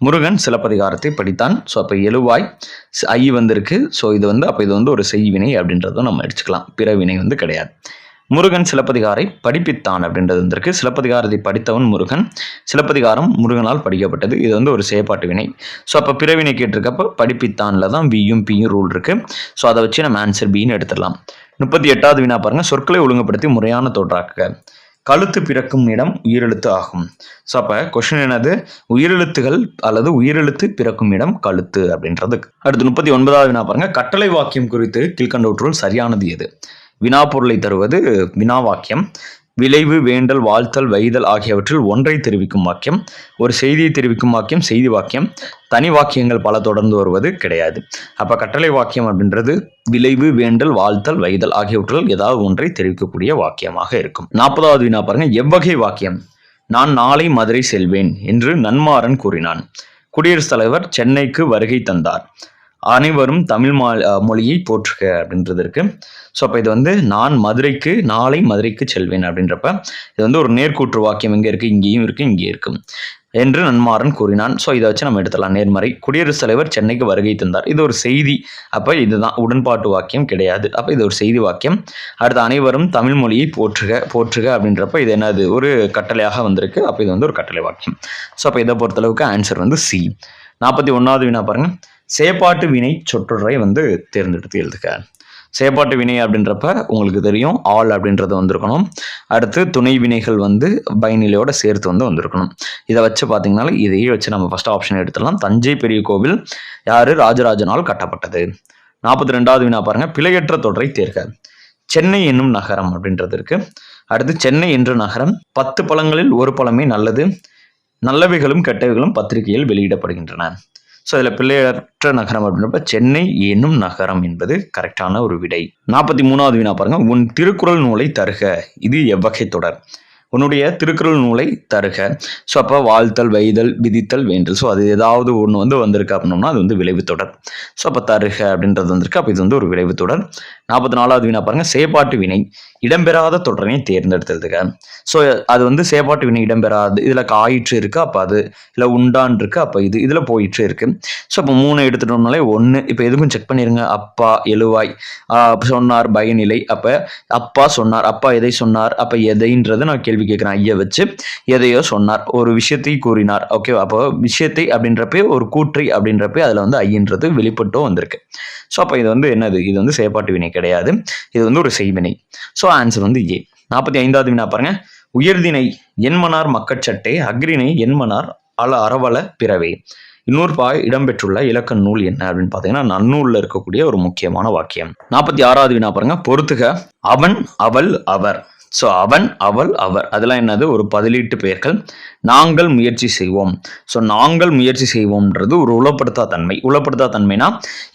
முருகன் சிலப்பதிகாரத்தை படித்தான். ஸோ அப்போ எழுவாய் ஐ வந்திருக்கு. ஸோ இது வந்து அப்போ இது வந்து ஒரு செய்வினை அப்படின்றத நம்ம எடுத்துக்கலாம், பிறவினை வந்து கிடையாது. முருகன் சிலப்பதிகாரை படிப்பித்தான் அப்படின்றது வந்திருக்கு. சிலப்பதிகாரத்தை படித்தவன் முருகன், சிலப்பதிகாரம் முருகனால் படிக்கப்பட்டது, இது வந்து ஒரு செயற்பாட்டு வினை. ஸோ அப்போ பிறவினை கேட்டிருக்கப்போ படிப்பித்தான்ல தான் வியும் பியும் ரூல் இருக்கு. ஸோ அதை வச்சு நம்ம ஆன்சர் பின்னு எடுத்துடலாம். 38வது வினா பாருங்க, சொற்களை ஒழுங்குபடுத்தி முறையான தொடராக்குக. கழுத்து பிறக்கும் இடம் உயிரெழுத்து ஆகும். ஸோ அப்போ கொஸ்டின் என்னது, உயிரெழுத்துகள் அல்லது உயிரெழுத்து பிறக்கும் இடம் கழுத்து அப்படின்றது. அடுத்து 39வது வினா பாருங்க, கட்டளை வாக்கியம் குறித்து கீழ்கண்டவற்றுள் சரியானது எது? வினாப்பொருளை தருவது வினா வாக்கியம். விளைவு, வேண்டல், வாழ்த்தல், வைதல் ஆகியவற்றில் ஒன்றை தெரிவிக்கும் வாக்கியம். ஒரு செய்தியை தெரிவிக்கும் வாக்கியம் செய்தி வாக்கியம். தனி வாக்கியங்கள் பல தொடர்ந்து வருவது கிடையாது. அப்போ கட்டளை வாக்கியம் அப்படின்றது விளைவு, வேண்டல், வாழ்த்தல், வைதல் ஆகியவற்றில் ஏதாவது ஒன்றை தெரிவிக்கக்கூடிய வாக்கியமாக இருக்கும். 40வது வினா பாருங்க, எவ்வகை வாக்கியம்? நான் நாளை மதுரை செல்வேன் என்று நன்மாறன் கூறினான். குடியரசுத் தலைவர் சென்னைக்கு வருகை தந்தார். அனைவரும் தமிழ் மொழியை போற்றுக அப்படின்றது இருக்கு. ஸோ அப்போ இது வந்து நாளை மதுரைக்கு செல்வேன் அப்படின்றப்ப இது வந்து ஒரு நேர்கூற்று வாக்கியம். எங்கே இருக்குது? இங்கேயும் இருக்குது, இங்கே இருக்கும் என்று நன்மாறன் கூறினான். ஸோ இதை வச்சு நம்ம எடுத்துடலாம் நேர்மறை. குடியரசுத் தலைவர் சென்னைக்கு வருகை தந்தார், இது ஒரு செய்தி. அப்போ இதுதான் உடன்பாட்டு வாக்கியம் கிடையாது. அப்போ இது ஒரு செய்தி வாக்கியம். அடுத்து அனைவரும் தமிழ் மொழியை போற்றுக அப்படின்றப்ப இது என்னது, ஒரு கட்டளையாக வந்திருக்கு. அப்போ இது வந்து ஒரு கட்டளை வாக்கியம். ஸோ அப்போ இதை பொறுத்தளவுக்கு ஆன்சர் வந்து சி. 41வது வினா பாருங்க, செயப்பாட்டு வினை சொற்றொடரை வந்து தேர்ந்தெடுத்து எழுதுக. செயப்பாட்டு வினை அப்படின்றப்ப உங்களுக்கு தெரியும் ஆல் அப்படின்றது வந்திருக்கணும். அடுத்து துணை வினைகள் வந்து பயனிலையோட சேர்த்து வந்து வந்திருக்கணும். இதை வச்சு பார்த்தீங்கன்னால இதையே வச்சு நம்ம ஃபர்ஸ்ட் ஆப்ஷன் எடுத்துடலாம். தஞ்சை பெரிய கோவில் யாரு? ராஜராஜனால் கட்டப்பட்டது. 42வது வினா பாருங்க, பிழையற்ற தொடரை தேர்க. சென்னை என்னும் நகரம் அப்படின்றது இருக்கு. அடுத்து சென்னை என்ற நகரம் 10 பழங்களில் ஒரு பழமே நல்லது, நல்லவைகளும் கெட்டவைகளும் பத்திரிகையில் வெளியிடப்படுகின்றன. ஸோ இதில் பிழையற்ற நகரம் அப்படின்றப்ப சென்னை என்னும் நகரம் என்பது கரெக்டான ஒரு விடை. 43வது வினா பாருங்க, உன் திருக்குறள் நூலை தருக. இது எவ்வகை தொடர்? உன்னுடைய திருக்குறள் நூலை தருக. ஸோ அப்போ வாழ்த்தல், வைதல், விதித்தல், வேண்டல். ஸோ அது ஏதாவது ஒன்று வந்து வந்திருக்கு அப்படின்னோம்னா அது வந்து விளைவு தொடர். ஸோ அப்போ தருக அப்படின்றது வந்திருக்கு. அப்போ இது வந்து ஒரு விளைவு தொடர். 44வது வினா பாருங்க, செயப்பாட்டு வினை இடம்பெறாத தொடரை தேர்ந்தெடுத்ததுக்கு. ஸோ அது வந்து செயப்பாட்டு வினை இடம்பெறாது. இதில் காயிற்று இருக்கு, அப்போ அது இல்லை உண்டான் இருக்கு, அப்போ இது இதில் போயிற்று இருக்கு. ஸோ அப்போ 3 எடுத்துட்டோம்னாலே 1. இப்போ எதுக்கும் செக் பண்ணிருங்க. அப்பா, எழுவாய், சொன்னார், பயனிலை. அப்போ அப்பா சொன்னார், அப்பா எதை சொன்னார், அப்போ எதைன்றது நான் கேள்வி கேட்குறேன். ஐயா வச்சு எதையோ சொன்னார், ஒரு விஷயத்தை கூறினார். ஓகே, அப்போ விஷயத்தை அப்படின்றப்ப ஒரு கூற்றை அப்படின்றப்ப அதில் வந்து ஐயன்றது வெளிப்பட்டோ வந்திருக்கு. ஸோ அப்போ இது வந்து என்னது? இது வந்து செயப்பாட்டு வினை கிடையாது, இது வந்து ஒரு செய்வினை. ஸோ ஆன்சர் வந்து ஏ. 45வது வினா பாருங்க, உயர்தினை என்மனார் மக்கட்சட்டை, அக்ரிணை என்மனார் அறவல பிறவே. இன்னொரு இடம்பெற்றுள்ள இலக்கண நூல் என்ன அப்படின்னு பார்த்தீங்கன்னா நன்னூல்ல இருக்கக்கூடிய ஒரு முக்கியமான வாக்கியம். 46வது வினா பாருங்க, பொறுத்துக. அவன், அவள், அவர். ஸோ அவன், அவள், அவர் அதெல்லாம் என்னது? ஒரு பதிலீட்டு பெயர்கள். நாங்கள் முயற்சி செய்வோம். ஸோ நாங்கள் முயற்சி செய்வோம்ன்றது ஒரு உளப்படுத்தா தன்மை. உளப்படுத்தா தன்மைனா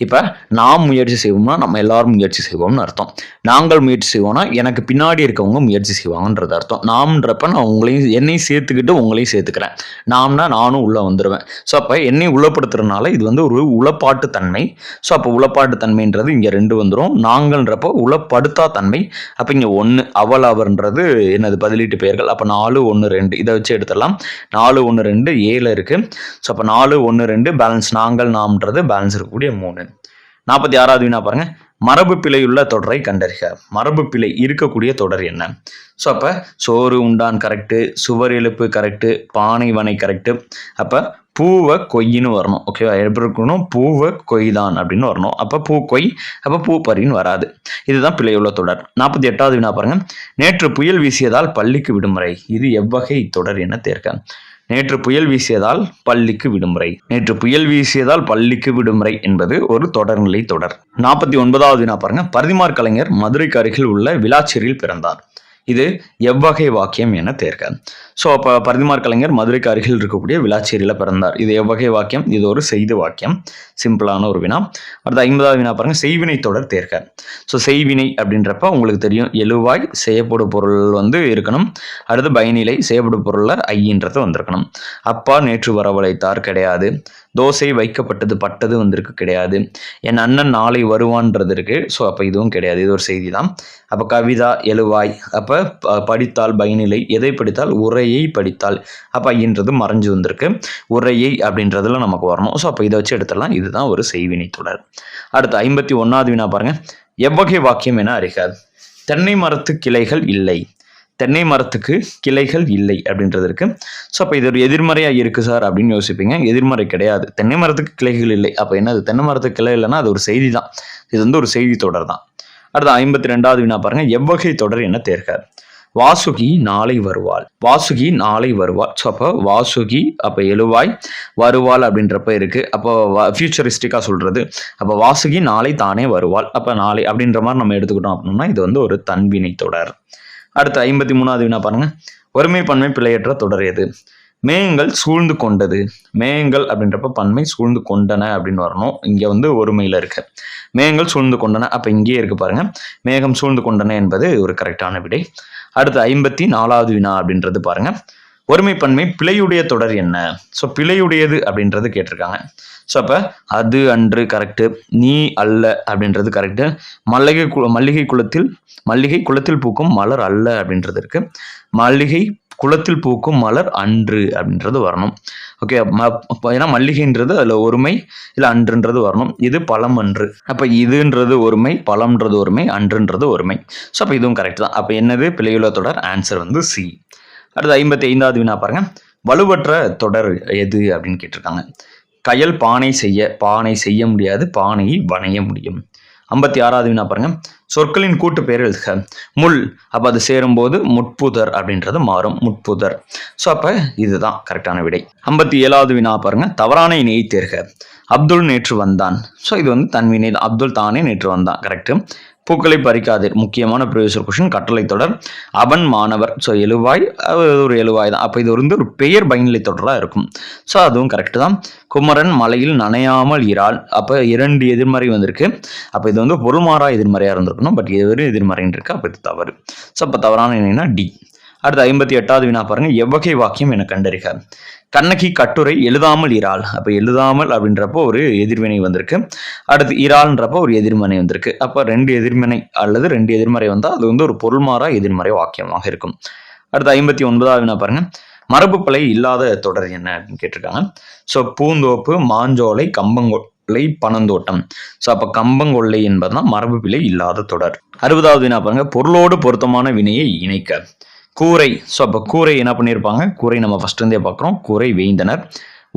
இப்போ நாம் முயற்சி செய்வோம்னா நம்ம எல்லாரும் முயற்சி செய்வோம்னு அர்த்தம். நாங்கள் முயற்சி செய்வோம்னா எனக்கு பின்னாடி இருக்கவங்க முயற்சி செய்வாங்கன்றது அர்த்தம். நாம்ன்றப்ப நான் என்னையும் சேர்த்துக்கிட்டு உங்களையும் சேர்த்துக்கிறேன். நாம்னா நானும் உள்ள வந்துடுவேன். ஸோ அப்போ என்னை உளப்படுத்துறதுனால இது வந்து ஒரு உளப்பாட்டு தன்மை. ஸோ அப்போ உளப்பாட்டு தன்மைன்றது இங்கே 2 வந்துடும். நாங்கள்ன்றப்போ உளப்படுத்தா தன்மை. அப்போ இங்கே 1 அவள் அவர்ன்றது என்னது? பதிலீட்டு பெயர்கள். அப்போ 4 1 2 இதை வச்சு எடுத்துடலாம். 4 1 2 ஏல இருக்கு. ஸோ அப்போ 4 1 2 பேலன்ஸ் நாங்கள் நாம்ன்றது பேலன்ஸ் இருக்கக்கூடிய 3. 46வது வினா பாருங்க, மரபு பிழையுள்ள தொடரை கண்டறிக. மரபு பிழை இருக்கக்கூடிய தொடர் என்ன? ஸோ அப்போ சோறு உண்டான் கரெக்டு, சுவர் எழுப்பு கரெக்டு, பானை வனை கரெக்டு. அப்போ பூவை கொய்ன்னு வரணும். ஓகேவா? எப்படி இருக்கணும்? பூவை கொய்தான் அப்படின்னு வரணும். அப்போ பூ கொய், அப்போ பூ பறின்னு வராது. இதுதான் பிழையுள்ள தொடர். 48வது வினா பாருங்க, நேற்று புயல் வீசியதால் பள்ளிக்கு விடுமுறை. இது எவ்வகை தொடர் என தேர்க. நேற்று புயல் வீசியதால் பள்ளிக்கு விடுமுறை. நேற்று புயல் வீசியதால் பள்ளிக்கு விடுமுறை என்பது ஒரு தொடர்நிலை தொடர். 49வது வினா பாருங்க, பரிதிமாற் கலைஞர் மதுரைக்கு அருகில் உள்ள விளாச்சேரியில் பிறந்தார். இது எவ்வகை வாக்கியம் என தேர்க. ஸோ அப்போ பரிதிமாற் கலைஞர் மதுரைக்கு அருகில் இருக்கக்கூடிய விளாச்சேரியில் பிறந்தார். இது எவ்வகை வாக்கியம்? இது ஒரு செய்தி வாக்கியம். சிம்பிளான ஒரு வினா. அடுத்த 50வது வினா பாருங்க, செய்வினை தொடர் தேர்க. ஸோ செய்வினை அப்படின்றப்ப உங்களுக்கு தெரியும், எழுவாய் செய்யப்படும் பொருள் வந்து இருக்கணும். அடுத்து பயனிலை செய்யப்படும் பொருளில் ஐன்றது வந்திருக்கணும். அப்பா நேற்று வரவழைத்தார் கிடையாது. தோசை வைக்கப்பட்டது பட்டது வந்திருக்கு கிடையாது. என் அண்ணன் நாளை வருவான்றது இருக்கு. ஸோ அப்போ இதுவும் கிடையாது, இது ஒரு செய்தி தான். அப்போ கவிதா எழுவாய். அப்போ படித்தால் பயனிலை, எதை படித்தால்? உரையை படித்தால். அப்போ ஐன்றது மறைஞ்சு வந்திருக்கு. உரையை அப்படின்றதுல நமக்கு வரணும். ஸோ அப்போ இதை வச்சு எடுத்துடலாம். இதுதான் ஒரு செய்வினை தொடர். அடுத்து 51வது வினா பாருங்க, எவ்வகை வாக்கியம் என அறிக. தென்னை மரத்து கிளைகள் இல்லை. தென்னை மரத்துக்கு கிளைகள் இல்லை அப்படின்றது இருக்கு. ஸோ அப்போ இது ஒரு எதிர்மறையா இருக்கு சார் அப்படின்னு யோசிப்பீங்க. எதிர்மறை கிடையாது. தென்னை மரத்துக்கு கிளைகள் இல்லை. அப்போ என்னது? தென்னை மரத்துக்கு கிளை இல்லைன்னா அது ஒரு செய்தி தான். இது வந்து ஒரு செய்தி தொடர் தான். அடுத்து 52வது வினா பாருங்க, எவ்வகை தொடர் என தேர்க. வாசுகி நாளை வருவாள். வாசுகி நாளை வருவாள். ஸோ அப்போ வாசுகி அப்போ எழுவாய், வருவாள் அப்படின்றப்ப இருக்கு. அப்போ ஃபியூச்சரிஸ்டிக்காக சொல்றது. அப்போ வாசுகி நாளை தானே வருவாள். அப்போ நாளை அப்படின்ற மாதிரி நம்ம எடுத்துக்கிட்டோம் அப்படின்னா இது வந்து ஒரு தன்வினை தொடர். அடுத்து 53வது வினா பாருங்க, ஒருமை பன்மை பிழையற்ற தொடர் எது? மேகங்கள் சூழ்ந்து கொண்டது. மேகங்கள் அப்படின்றப்ப பன்மை, சூழ்ந்து கொண்டன அப்படின்னு வரணும். இங்க வந்து ஒருமையில இருக்கு. மேகங்கள் சூழ்ந்து கொண்டன. அப்ப இங்கேயே இருக்கு பாருங்க, மேகம் சூழ்ந்து கொண்டன என்பது ஒரு கரெக்டான விடை. அடுத்து 54வது வினா அப்படின்றது பாருங்க, ஒருமை பன்மை பிழையுடைய தொடர் என்ன? ஸோ பிழையுடையது அப்படின்றது கேட்டிருக்காங்க. ஸோ அப்போ அது அன்று கரெக்டு, நீ அல்ல அப்படின்றது கரெக்டு. மல்லிகை குளத்தில் பூக்கும் மலர் அல்ல அப்படின்றது இருக்கு. மல்லிகை குளத்தில் பூக்கும் மலர் அன்று அப்படின்றது வரணும். ஓகே, ஏன்னா மல்லிகைன்றது அதில் ஒருமை, இல்லை அன்றுன்றது வரணும். இது பழம் அன்று. அப்போ இதுன்றது ஒருமை, பழம்ன்றது ஒருமை, அன்றுன்றது ஒருமை. ஸோ அப்போ இதுவும் கரெக்ட் தான். அப்போ என்னது பிழையுள்ள தொடர்? ஆன்சர் வந்து சி. அடுத்து 55வது வினா பாருங்க, வலுவற்ற தொடர் எது அப்படின்னு கேட்டிருக்காங்க. கயல் பானை செய்ய முடியாது, பானையை வணைய முடியும். 56வது வினா பாருங்க. சொற்களின் கூட்டு பெயர் எழுதுக. முள், அப்போ அது சேரும்போது முட்புதர் அப்படின்றது மாறும், முட்புதர். ஸோ அப்போ இதுதான் கரெக்டான விடை. 57வது வினா பாருங்க. தவறான இணையை தேர்க. அப்துல் நேற்று வந்தான். ஸோ இது வந்து தன்வினை, அப்துல் தானே நேற்று வந்தான், கரெக்டு. பூக்களை பறிக்காதீர், முக்கியமான ப்ரொடியூசர் கொஸ்டின், கட்டளை தொடர். அவன் மாணவர், ஸோ எழுவாய், ஒரு எழுவாய் தான். அப்போ இது வந்து ஒரு பெயர் பயனிலை தொடராக இருக்கும். ஸோ அதுவும் கரெக்டு தான். குமரன் மலையில் நனையாமல் இறால், அப்போ 2 எதிர்மறை வந்திருக்கு. அப்போ இது வந்து பொருள்மாறா எதிர்மறையாக இருந்திருக்கணும், பட் இது ஒரு எதிர்மறைன்னு இருக்கு. அப்போ இது தவறு. ஸோ அப்போ தவறான என்னன்னா டி. அடுத்து 58வது வினா பாருங்க. எவ்வகை வாக்கியம் என கண்டறிக. கண்ணகி கட்டுரை எழுதாமல் இறால், அப்போ எழுதாமல் அப்படின்றப்போ ஒரு எதிர்வினை வந்திருக்கு. அடுத்து இறால்ன்றப்போ ஒரு எதிர்மறை வந்திருக்கு. அப்போ 2 எதிர்மறை அல்லது 2 எதிர்மறை வந்தால் அது வந்து ஒரு பொருள்மாறா எதிர்மறை வாக்கியமாக இருக்கும். அடுத்து 59வது வினா பாருங்க. மரபு பிழை இல்லாத தொடர் என்ன அப்படின்னு கேட்டிருக்காங்க. ஸோ பூந்தோப்பு, மாஞ்சோலை, கம்பங்கொல்லை, பனந்தோட்டம். ஸோ அப்போ கம்பங்கொல்லை என்பதுதான் மரபு பிழை இல்லாத தொடர். 60வது வினா பாருங்க. பொருளோடு பொருத்தமான வினையை இணைக்க. கூரை, ஸோ அப்போ கூரை என்ன பண்ணியிருப்பாங்க, கூரை நம்ம ஃபர்ஸ்ட் இருந்தே பார்க்குறோம், கூரை வேய்ந்தனர்.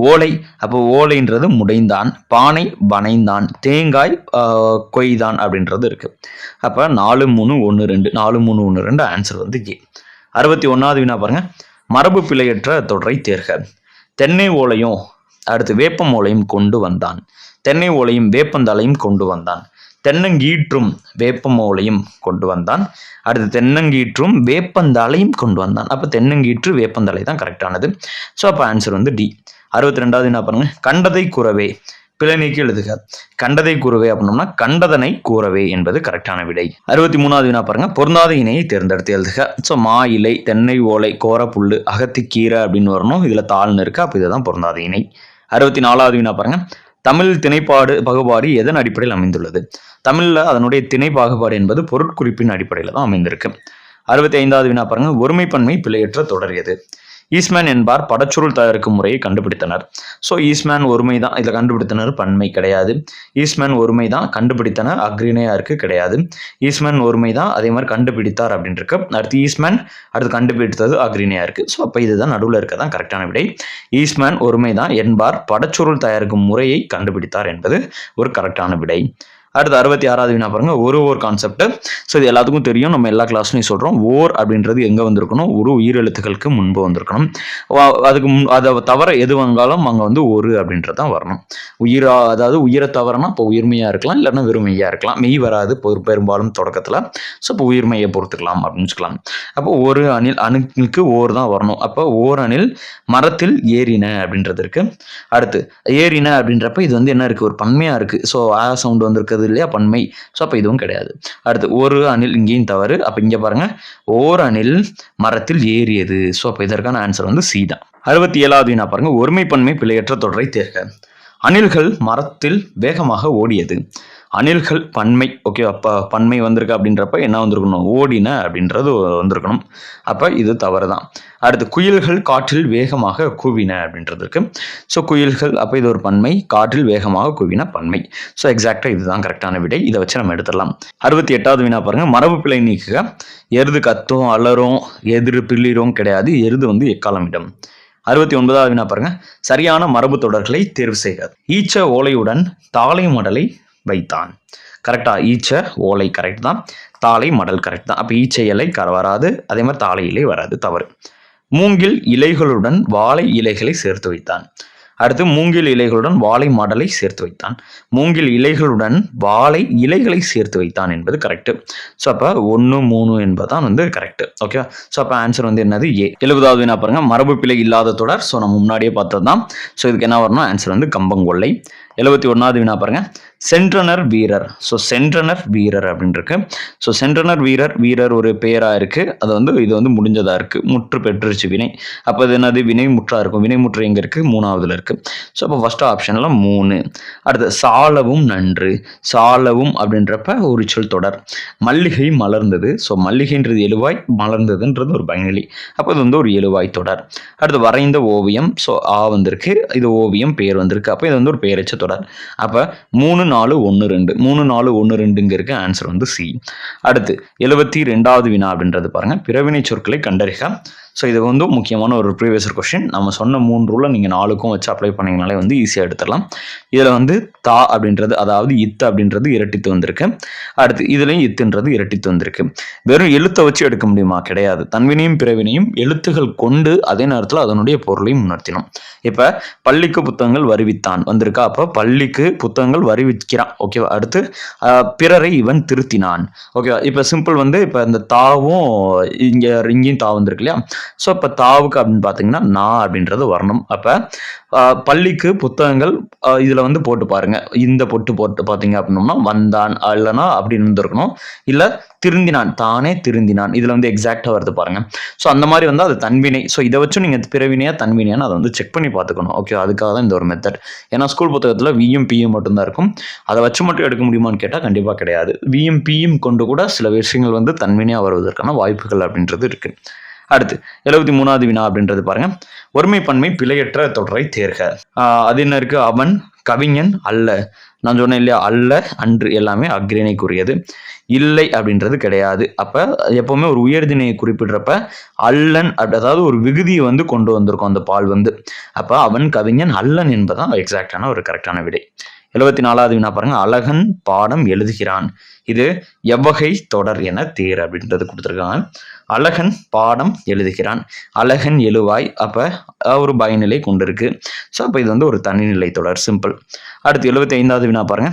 ஓலை, அப்போ ஓலைன்றது முடைந்தான். பானை வனைந்தான். தேங்காய் கொய்தான் அப்படின்றது இருக்கு. அப்போ 4, 3, 1, 2 4, 3, 1, 2 ஆன்சர் வந்து ஏ. 61வது வினா பாருங்க. மரபு பிழையற்ற தொடரை தேர்க. தென்னை ஓலையும் அடுத்து வேப்பம் ஓலையும் கொண்டு வந்தான். தென்னை ஓலையும் வேப்பந்தலையும் கொண்டு வந்தான். தென்னங்கீற்றும் வேப்பமோலையும் கொண்டு வந்தான். அடுத்து தென்னங்கீற்றும் வேப்பந்தலையும் கொண்டு வந்தான். அப்போ தென்னங்கீற்று வேப்பந்தலை தான் கரெக்டானது. ஸோ அப்போ ஆன்சர் வந்து டி. 62வது என்ன பாருங்க. கண்டதை கூறவே, பிழை நீக்கி எழுதுக. கண்டதை கூறவே அப்படின்னோம்னா கண்டதனை கூறவே என்பது கரெக்டான விடை. 63வது வினா பாருங்க. பொருந்தாத இணையை தேர்ந்தெடுத்து எழுதுக. ஸோ மா இலை, தென்னை ஓலை, கோரப்புல்லு, அகத்திக்கீரை அப்படின்னு வரணும். இதுல தாள்னு இருக்கு. அப்போ இதுதான் பொருந்தாத இணை. 64வது வினா பாருங்க. தமிழ் திணைப்பாடு பகுபாடு எதன் அடிப்படையில் அமைந்துள்ளது. தமிழ்ல அதனுடைய திணை பாகுபாடு என்பது பொருட்குறிப்பின் அடிப்படையில் தான் அமைந்திருக்கு. 65வது வினா பாருங்க. ஒருமைப்பன்மை பிழையற்ற தொடர் எது. ஈஸ்மேன் என்பார் படச்சுருள் தயாரிக்கும் முறையை கண்டுபிடித்தனர். ஸோ ஈஸ்மேன் ஒருமை தான் இதில் கண்டுபிடித்தனர், பன்மை கிடையாது. ஈஸ்மேன் ஒருமை தான் கண்டுபிடித்தனர், அக்ரிணையா இருக்கு, கிடையாது. ஈஸ்மேன் ஒருமை தான் அதே மாதிரி கண்டுபிடித்தார் அப்படின்னு இருக்கு. அடுத்து ஈஸ்மேன், அடுத்து கண்டுபிடித்தது அக்ரிணையா இருக்கு. ஸோ அப்போ இதுதான் நடுவில் இருக்கதான் கரெக்டான விடை. ஈஸ்மேன் ஒருமை தான் என்பார் படச்சுருள் தயாரிக்கும் முறையை கண்டுபிடித்தார் என்பது ஒரு கரெக்டான விடை. அடுத்து 66வது வினா பாருங்க. ஒரு கான்செப்ட். ஸோ இது எல்லாத்துக்கும் தெரியும், நம்ம எல்லா கிளாஸ்லையும் சொல்கிறோம். ஓர் அப்படின்றது எங்கே வந்திருக்கணும், ஒரு உயிரெழுத்துக்களுக்கு முன்பு வந்திருக்கணும். அதுக்கு அதை தவிர எது வந்தாலும் அங்கே வந்து ஒரு அப்படின்றது தான் வரணும். அதாவது உயிரை தவறனா இப்போ உயிர்மையாக இருக்கலாம், இல்லைன்னா வெறுமையாக இருக்கலாம். மெய் வராது பெரும்பாலும் தொடக்கத்தில். ஸோ இப்போ உயிர்மையை பொறுத்துக்கலாம் அப்படின்னு வச்சுக்கலாம். அப்போ ஒரு அணுக்கு ஓர் தான் வரணும். அப்போ ஓர் அணில் மரத்தில் ஏறின அப்படின்றது இருக்கு. அடுத்து ஏறின அப்படின்றப்ப இது வந்து என்ன இருக்கு, ஒரு பன்மையாக இருக்கு. ஸோ ஆ சவுண்ட் வந்திருக்குது இல்லையா, பன்மை. ஸோ அப்போ இதுவும் கிடையாது. அடுத்து ஒரு அணில், இங்கேயும் தவறு. அப்போ இங்கே பாருங்க, ஓர் அணில் மரத்தில் ஏறியது. ஸோ அப்போ இதற்கான ஆன்சர் வந்து சி தான். 67வது வினா பாருங்க. ஒருமைப்பன்மை பிழையற்ற தொடரை தேர்க. அணில்கள் மரத்தில் வேகமாக ஓடியது. அணில்கள் பன்மை, ஓகே. அப்போ பன்மை வந்திருக்கு அப்படின்றப்ப என்ன வந்திருக்கணும், ஓடின அப்படின்றது வந்திருக்கணும். அப்போ இது தவறு தான். அடுத்து குயில்கள் காற்றில் வேகமாக கூவின அப்படின்றது இருக்கு. ஸோ குயில்கள், அப்போ இது ஒரு பன்மை, காற்றில் வேகமாக கூவின பன்மை. ஸோ எக்ஸாக்டாக இதுதான் கரெக்டான விடை. இதை வச்சு நம்ம எடுத்துடலாம். 68வது வினா பாருங்க. மரபு பிழை நீக்குக. எருது கத்தும், அலரும், எதிர் பிள்ளிரும் கிடையாது. எருது வந்து எக்காலமிடம். 69வது வினா பாருங்க. சரியான மரபு தொடர்களை தேர்வு செய்க. ஈச்ச ஓலையுடன் தாளை மடலை வைத்தான். கரெக்டா, ஈச்ச ஓலை கரெக்ட் தான், தாளை மடல் கரெக்ட் தான். அப்போ ஈச்ச இலை வராது, அதே மாதிரி தாளை இலை வராது, தவறு. மூங்கில் இலைகளுடன் வாழை இலைகளை சேர்த்து வைத்தான். அடுத்து மூங்கில் இலைகளுடன் வாழை மடலை சேர்த்து வைத்தான். மூங்கில் இலைகளுடன் வாழை இலைகளை சேர்த்து வைத்தான் என்பது கரெக்ட். ஸோ அப்போ 1, 3 என்பதுதான் வந்து கரெக்ட். ஓகே. ஸோ அப்போ ஆன்சர் வந்து என்னது, ஏ. 70வது என்ன பாருங்க. மரபு பிழை இல்லாத தொடர். ஸோ நம்ம முன்னாடியே பார்த்தது தான். ஸோ இதுக்கு என்ன வரணும், ஆன்சர் வந்து கம்பங்கொல்லை. 71வது வினா பாருங்க. சென்றனர் வீரர். ஸோ சென்றனர் வீரர் அப்படின்னு இருக்கு. ஸோ சென்றனர் வீரர், வீரர் ஒரு பெயரா இருக்கு. அது வந்து இது வந்து முடிஞ்சதா இருக்கு, முற்று பெற்றுருச்சு வினை. அப்போ அது என்னது, வினை முற்றா இருக்கும். வினை முற்று எங்க இருக்கு, 3வதுல இருக்கு. ஸோ அப்போ ஃபர்ஸ்ட் ஆப்ஷன்ல 3. அடுத்து சாலவும் நன்று. சாலவும் அப்படின்றப்ப ஒரு சொல் தொடர். மல்லிகை மலர்ந்தது. ஸோ மல்லிகைன்றது எழுவாய், மலர்ந்ததுன்றது ஒரு பயனிலை. அப்போ இது வந்து ஒரு எழுவாய் தொடர். அடுத்து வரைந்த ஓவியம். ஸோ ஆ வந்திருக்கு, இது ஓவியம் பெயர் வந்திருக்கு. அப்போ இது வந்து ஒரு பெயரச்ச தொடர். அப்போ 3, 4, 1, 2 3, 4, 1, 2 இருக்கு. ஆன்சர் வந்து சி. அடுத்து 72வது வினா அப்படின்றது பாருங்க. பிறவினை சொற்களை கண்டறிக. ஸோ இது வந்து முக்கியமான ஒரு ப்ரீவியஸ் கொஸ்டின். நம்ம சொன்ன 3 ரூலை நீங்கள் 4க்கும் வச்சு அப்ளை பண்ணிங்கனாலே வந்து ஈஸியாக எடுத்துடலாம். இதில் வந்து தா அப்படின்றது, அதாவது இத்து அப்படின்றது இரட்டித்து வந்திருக்கு. அடுத்து இதுலேயும் இத்துன்றது இரட்டித்து வந்திருக்கு. வெறும் எழுத்தை வச்சு எடுக்க முடியுமா? கிடையாது. தன்வினையும் பிறவினையும் எழுத்துகள் கொண்டு அதே நேரத்தில் அதனுடைய பொருளையும் உணர்த்தினோம். இப்போ பள்ளிக்கு புத்தகங்கள் வருவித்தான் வந்திருக்கா, அப்போ பள்ளிக்கு புத்தகங்கள் வருவிக்கிறான். ஓகேவா? அடுத்து பிறரை இவன் திருத்தினான். ஓகேவா? இப்போ சிம்பிள் வந்து இப்போ இந்த தாவும் இங்கேயும் தா வந்திருக்கு இல்லையா? ஸோ இப்போ தாவுக்கு அப்படின்னு பார்த்தீங்கன்னா நான் அப்படின்றது வரணும். அப்போ பள்ளிக்கு புத்தகங்கள் இதில் வந்து போட்டு பாருங்க. இந்த பொட்டு போட்டு பார்த்தீங்க அப்படின்னோம்னா வந்தான், இல்லைனா அப்படின்னு இருந்திருக்கணும். இல்லை திருந்தினான், தானே திருந்தினான். இதில் வந்து எக்ஸாக்டாக வருது பாருங்க. ஸோ அந்த மாதிரி வந்து அது தன்வினை. ஸோ இதை வச்சு நீங்கள் பிறவினையா தன்வினையான்னு அதை வந்து செக் பண்ணி பார்த்துக்கணும். ஓகே, அதுக்காக தான் இந்த ஒரு மெத்தட். ஏன்னா ஸ்கூல் புத்தகத்தில் வியும் பியும் மட்டும்தான் இருக்கும். அதை வச்சு மட்டும் எடுக்க முடியுமான்னு கேட்டால் கண்டிப்பாக கிடையாது. வியும் பியும் கொண்டு கூட சில விஷயங்கள் வந்து தன்வினையாக வருவதற்கான வாய்ப்புகள் அப்படின்றது இருக்குது. அடுத்து 73வது வினா அப்படின்றது பாருங்க. ஒருமை பன்மை பிழையற்ற தொடரை தேர்க. அது என்ன இருக்கு? அவன் கவிஞன் அல்ல. நான் சொன்னேன் இல்லையா, அல்ல அன்று எல்லாமே அஃறிணைக்குரியது. இல்லை அப்படின்றது கிடையாது. அப்ப எப்பவுமே ஒரு உயர்திணையை குறிப்பிடுறப்ப அல்லன் அதாவது ஒரு விகுதியை வந்து கொண்டு வந்திருக்கும் அந்த பால் வந்து. அப்ப அவன் கவிஞன் அல்லன் என்பதான் எக்ஸாக்டான ஒரு கரெக்டான விடை. 74வது வினா பாருங்க. அழகன் பாடம் எழுதுகிறான். இது எவ்வகை தொடர் என தேர் அப்படின்றது கொடுத்துருக்காங்க. அழகன் பாடம் எழுதுகிறான். அழகன் எழுவாய், அப்ப ஒரு பயனிலை கொண்டிருக்கு. ஸோ அப்போ இது வந்து ஒரு தனிநிலை தொடர், சிம்பிள். அடுத்து 75வது வினா பாருங்க.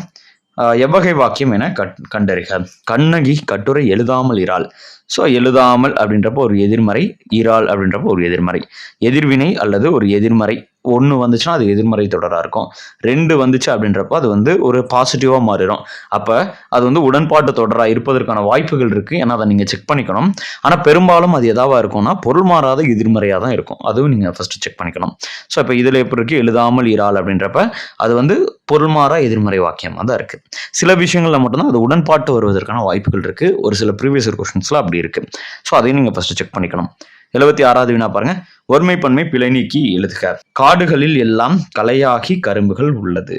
எவ்வகை வாக்கியம் என கண்டறிக. கண்ணகி கட்டுரை எழுதாமல் இராள். ஸோ எழுதாமல் அப்படின்றப்போ ஒரு எதிர்மறை, இராள் அப்படின்றப்போ ஒரு எதிர்மறை. எதிர்வினை அல்லது ஒரு எதிர்மறை. 1 வந்துச்சுன்னா அது எதிர்மறை தொடராக இருக்கும். 2 வந்துச்சு அப்படின்றப்போ அது வந்து ஒரு பாசிட்டிவாக மாறிடும். அப்போ அது வந்து உடன்பாட்டு தொடராக இருப்பதற்கான வாய்ப்புகள் இருக்குது. ஏன்னா அதை நீங்கள் செக் பண்ணிக்கணும். ஆனால் பெரும்பாலும் அது எதாவாக இருக்கும்னா பொருள் மாறாத எதிர்மறையாக தான் இருக்கும். அதுவும் நீங்கள் ஃபஸ்ட்டு செக் பண்ணிக்கணும். ஸோ இப்போ இதில் எப்படி இருக்குது? எழுதாமல் இராள் அப்படின்றப்ப அது வந்து பொருள் மாறா எதிர்மறை வாக்கியமாக தான் இருக்குது. சில விஷயங்களில் மட்டும்தான் அது உடன்பாட்டு வருவதற்கான வாய்ப்புகள் இருக்குது. ஒரு சில ப்ரீவியஸ் கொஸ்டின்ஸ்லாம் அப்படி இருக்குது. ஸோ அதையும் நீங்கள் ஃபஸ்ட்டு செக் பண்ணிக்கணும். 76வது வினா பாருங்க. ஒருமை பன்மை பிழை நீக்கி எழுதுக. காடுகளில் எல்லாம் களையாகி கரும்புகள் உள்ளது.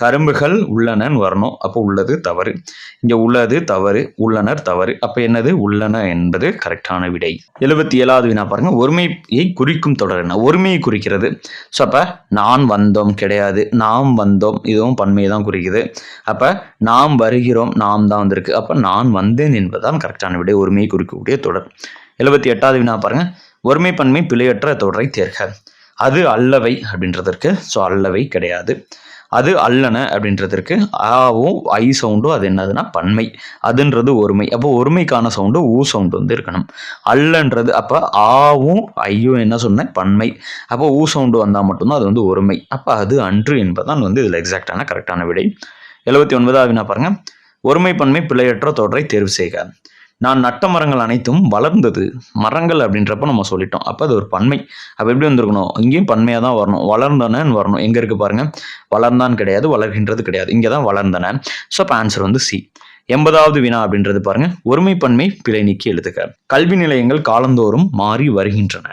கரும்புகள் உள்ளனன்னு வரணும். அப்போ உள்ளது தவறு. இங்க உள்ளது தவறு, உள்ளனர் தவறு. அப்ப என்னது? உள்ளன என்பது கரெக்டான விடை. 77வது வினா பாருங்க. ஒருமையை குறிக்கும் தொடர் என்ன? ஒருமையை குறிக்கிறது. ஸோ அப்ப நான் வந்தோம் கிடையாது, நாம் வந்தோம், இதுவும் பன்மையை தான் குறிக்குது. அப்ப நாம் வருகிறோம், நாம் தான் வந்திருக்கு. அப்ப நான் வந்தேன் என்பதுதான் கரெக்டான விடை, ஒருமையை குறிக்கக்கூடிய தொடர். 78வது வினா பாருங்க. ஒருமை பன்மை பிழையற்ற தொடரை தேர்க. அது அல்லவை அப்படின்றதற்கு, ஸோ அல்லவை கிடையாது. அது அல்லன அப்படின்றதற்கு ஆவும் ஐ சவுண்டும் அது என்னதுன்னா பன்மை. அதுன்றது ஒருமை. அப்போ ஒருமைக்கான சவுண்டு ஊ சவுண்டு வந்து இருக்கணும். அல்லன்றது அப்போ ஆவும் ஐயும் என்ன சொன்னேன்? பன்மை. அப்போ ஊ சவுண்டு வந்தால் மட்டும்தான் அது வந்து ஒருமை. அப்போ அது அன்று என்பதான் வந்து இதில் எக்ஸாக்டான கரெக்டான விடை. 79வது வினா பாருங்க. ஒருமை பன்மை பிழையற்ற தொடரை தேர்வு செய்க. நான் நட்ட மரங்கள் அனைத்தும் வளர்ந்தது. மரங்கள் அப்படின்றப்ப நம்ம சொல்லிட்டோம். அப்போ அது ஒரு பன்மை. அப்போ எப்படி வந்திருக்கணும்? இங்கேயும் பன்மையாக தான் வரணும். வளர்ந்தனன்னு வரணும். எங்கே இருக்குது பாருங்க. வளர்ந்தான் கிடையாது, வளர்கின்றது கிடையாது. இங்கே தான் வளர்ந்தன. ஸோ அப்போ ஆன்சர் வந்து சி. 80வது வினா அப்படின்றது பாருங்க. ஒருமை பன்மை பிழை நீக்கி எழுதுக. கல்வி நிலையங்கள் காலந்தோறும் மாறி வருகின்றன.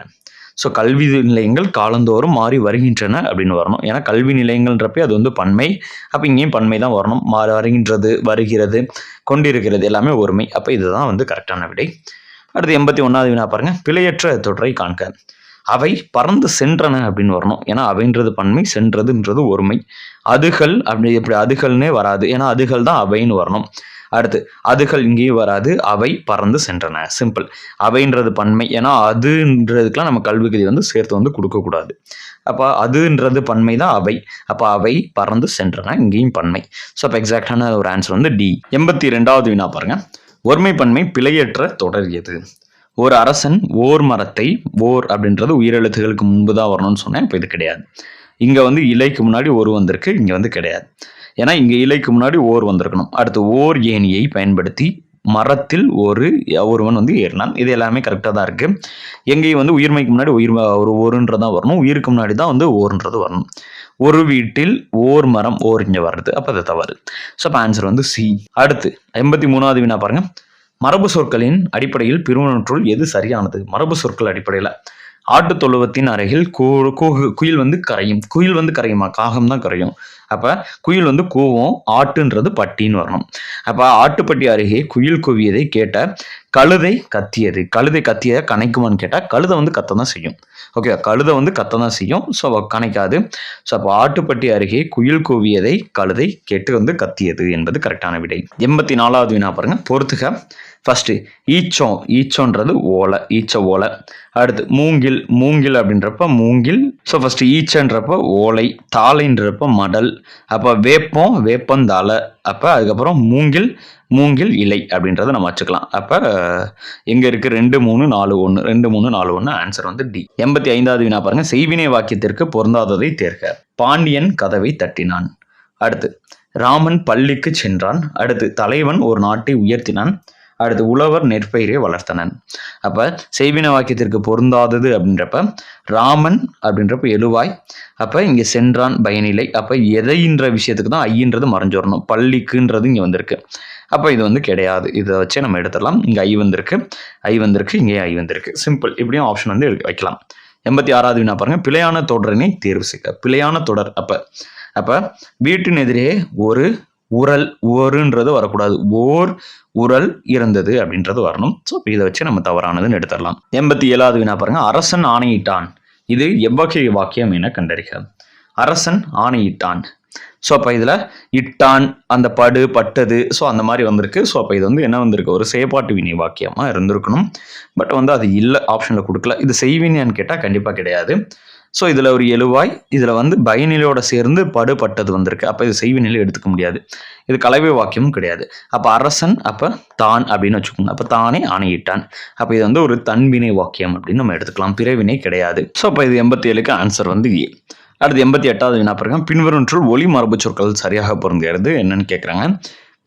ஸோ கல்வி நிலையங்கள் காலந்தோறும் மாறி வருகின்றன அப்படின்னு வரணும். ஏன்னா கல்வி நிலையங்கள்ன்றப்பே அது வந்து பன்மை. அப்போ இங்கேயும் பன்மை தான் வரணும். வருகின்றது, வருகிறது, கொண்டிருக்கிறது எல்லாமே ஒருமை. அப்போ இதுதான் வந்து கரெக்டான விடை. அடுத்து 81வது வினா பாருங்க. பிழையற்ற தொடரை காண்க. அவை பறந்து சென்றன அப்படின்னு வரணும். ஏன்னா அவைன்றது பன்மை, சென்றதுன்றது ஒருமை. அதுகள் அப்படி எப்படி அதுகள்னே வராது. ஏன்னா அதுகள் தான் அவைன்னு வரணும். அடுத்து அதுகள் இங்கேயும் வராது. அவை பறந்து சென்றன, சிம்பிள். அவைன்றது பன்மை. ஏன்னா அதுன்றதுக்கெல்லாம் நம்ம கல்விகதி வந்து சேர்த்து வந்து கொடுக்கக்கூடாது. அப்போ அதுன்றது பன்மை தான் அவை. அப்போ அவை பறந்து சென்றன, இங்கேயும் பன்மை. ஸோ அப்போ எக்ஸாக்டான ஒரு ஆன்சர் வந்து டி. 82வது வினா பாருங்க. ஒருமை பன்மை பிழையற்ற தொடர் எது? ஒரு அரசன் ஓர் மரத்தை, ஓர் அப்படின்றது உயிரெழுத்துகளுக்கு முன்பு தான் வரணும்னு சொன்னேன். இப்போ இது கிடையாது. இங்கே வந்து இலைக்கு முன்னாடி ஒரு வந்திருக்கு, இங்கே வந்து கிடையாது. ஏன்னா இங்கே இலைக்கு முன்னாடி ஓர் வந்திருக்கணும். அடுத்து ஓர் ஏணியை பயன்படுத்தி மரத்தில் ஒருவன் வந்து ஏறினான். இது எல்லாமே கரெக்டாக தான் இருக்குது. எங்கேயும் வந்து உயிர்மைக்கு முன்னாடி ஒருன்றதான் வரணும். உயிருக்கு முன்னாடி தான் வந்து ஓர்ன்றது வரணும். ஒரு வீட்டில் ஓர் மரம், ஓர் இங்கே வருது. அப்போ அது தவறு. ஸோ அப்போ ஆன்சர் வந்து சி. அடுத்து 83வது வினா பாருங்க. மரபு சொற்களின் அடிப்படையில் பிரிவினற்றுள் எது சரியானது? மரபு சொற்கள் அடிப்படையில் ஆட்டு தொழுவத்தின் அருகில் குயில் வந்து கரையும். குயில் வந்து கரையுமா? காகம் தான் கரையும். அப்போ குயில் வந்து கூவும், ஆட்டுன்றது பட்டின்னு வரணும். அப்போ ஆட்டுப்பட்டி அருகே குயில் கூவியதை கேட்ட கழுதை கத்தியது. கழுதை கத்தியதை கணைக்குமான்னு கேட்டால் கழுதை வந்து கத்த தான் செய்யும். ஓகே, கழுதை வந்து கத்த தான் செய்யும். ஸோ கணைக்காது. ஸோ அப்போ ஆட்டுப்பட்டி அருகே குயில் கூவியதை கழுதை கேட்டு வந்து கத்தியது என்பது கரெக்டான விடை. 84வது வினா பாருங்க, பொறுத்துக. ஃபர்ஸ்ட் ஈச்சம், ஈச்சோன்றது ஓலை, ஈச்ச ஓலை. அடுத்து மூங்கில், மூங்கில் அப்படின்றப்ப மூங்கில். ஸோ ஃபர்ஸ்ட் ஈச்சன்றப்ப ஓலை, தாளைன்றப்ப மடல், அப்போ வேப்பம், வேப்பந்தாளை, அப்போ அதுக்கப்புறம் மூங்கில், மூங்கில் இலை அப்படின்றத நம்ம வச்சுக்கலாம். அப்போ எங்கே இருக்குது? 2, 3, 4, 1. 2, 3, 4, 1. ஆன்சர் வந்து டி. 85வது வினா பாருங்க, செய்வினை வாக்கியத்திற்கு பொருந்தாததை தேர்க. பாண்டியன் கதவை தட்டினான். அடுத்து ராமன் பள்ளிக்கு சென்றான். அடுத்து தலைவன் ஒரு நாட்டை உயர்த்தினான். அடுத்து உழவர் நெற்பயிரை வளர்த்தனன். அப்போ செய்வின வாக்கியத்திற்கு பொருந்தாதது அப்படின்றப்ப ராமன் அப்படின்றப்ப எழுவாய். அப்போ இங்கே சென்றான் பயனிலை. அப்போ எதைன்ற விஷயத்துக்கு தான் ஐன்றது மறைஞ்சு வரணும். பள்ளிக்குன்றது இங்கே வந்திருக்கு. அப்போ இது வந்து கிடையாது. இதை வச்சே நம்ம எடுத்துடலாம். இங்கே ஐ வந்திருக்கு, இங்கே ஐ வந்திருக்கு. சிம்பிள். இப்படியும் ஆப்ஷன் வந்து வைக்கலாம். 86வது வினா பாருங்க, பிழையான தொடரினை தேர்வு செய்க. பிழையான தொடர். அப்போ வீட்டின் எதிரே ஒரு உரல், ஒருன்றது வரக்கூடாது, ஓர் உரல் இருந்தது அப்படின்றது வரணும். ஸோ இதை வச்சு நம்ம தவறானதுன்னு எடுத்துடலாம். 87வது வினா பாருங்க, அரசன் ஆணையிட்டான். இது எவ்வகை வாக்கியம் என கண்டறிக. அரசன் ஆணையிட்டான். ஸோ அப்போ இதில் இட்டான், அந்த படு, பட்டது, ஸோ அந்த மாதிரி வந்திருக்கு. ஸோ அப்போ இது வந்து என்ன வந்திருக்கு? ஒரு செயற்பாட்டு வினை வாக்கியமாக இருந்திருக்கணும். பட் வந்து அது இல்லை, ஆப்ஷனில் கொடுக்கல. இது செய்வினையான்னு கேட்டால் கண்டிப்பாக கிடையாது. ஸோ இதில் ஒரு எழுவாய், இதில் வந்து பயனிலையோட சேர்ந்து படுபட்டது வந்திருக்கு. அப்போ இது செய்வினையில் எடுத்துக்க முடியாது. இது கலவை வாக்கியமும் கிடையாது. அப்போ அரசன், அப்போ தான் அப்படின்னு வச்சுக்கோங்க. அப்போ தானே ஆணையிட்டான். அப்போ இது வந்து ஒரு தன்வினை வாக்கியம் அப்படின்னு நம்ம எடுத்துக்கலாம். பிறவினை கிடையாது. ஸோ அப்போ இது 87க்கு ஆன்சர் வந்து ஏ. அடுத்து 88வது வினா பாருங்க, பின்வருவற்றுள் ஒளி மரபு சொற்கள் சரியாக பொருந்துகிறது என்னன்னு கேட்குறாங்க.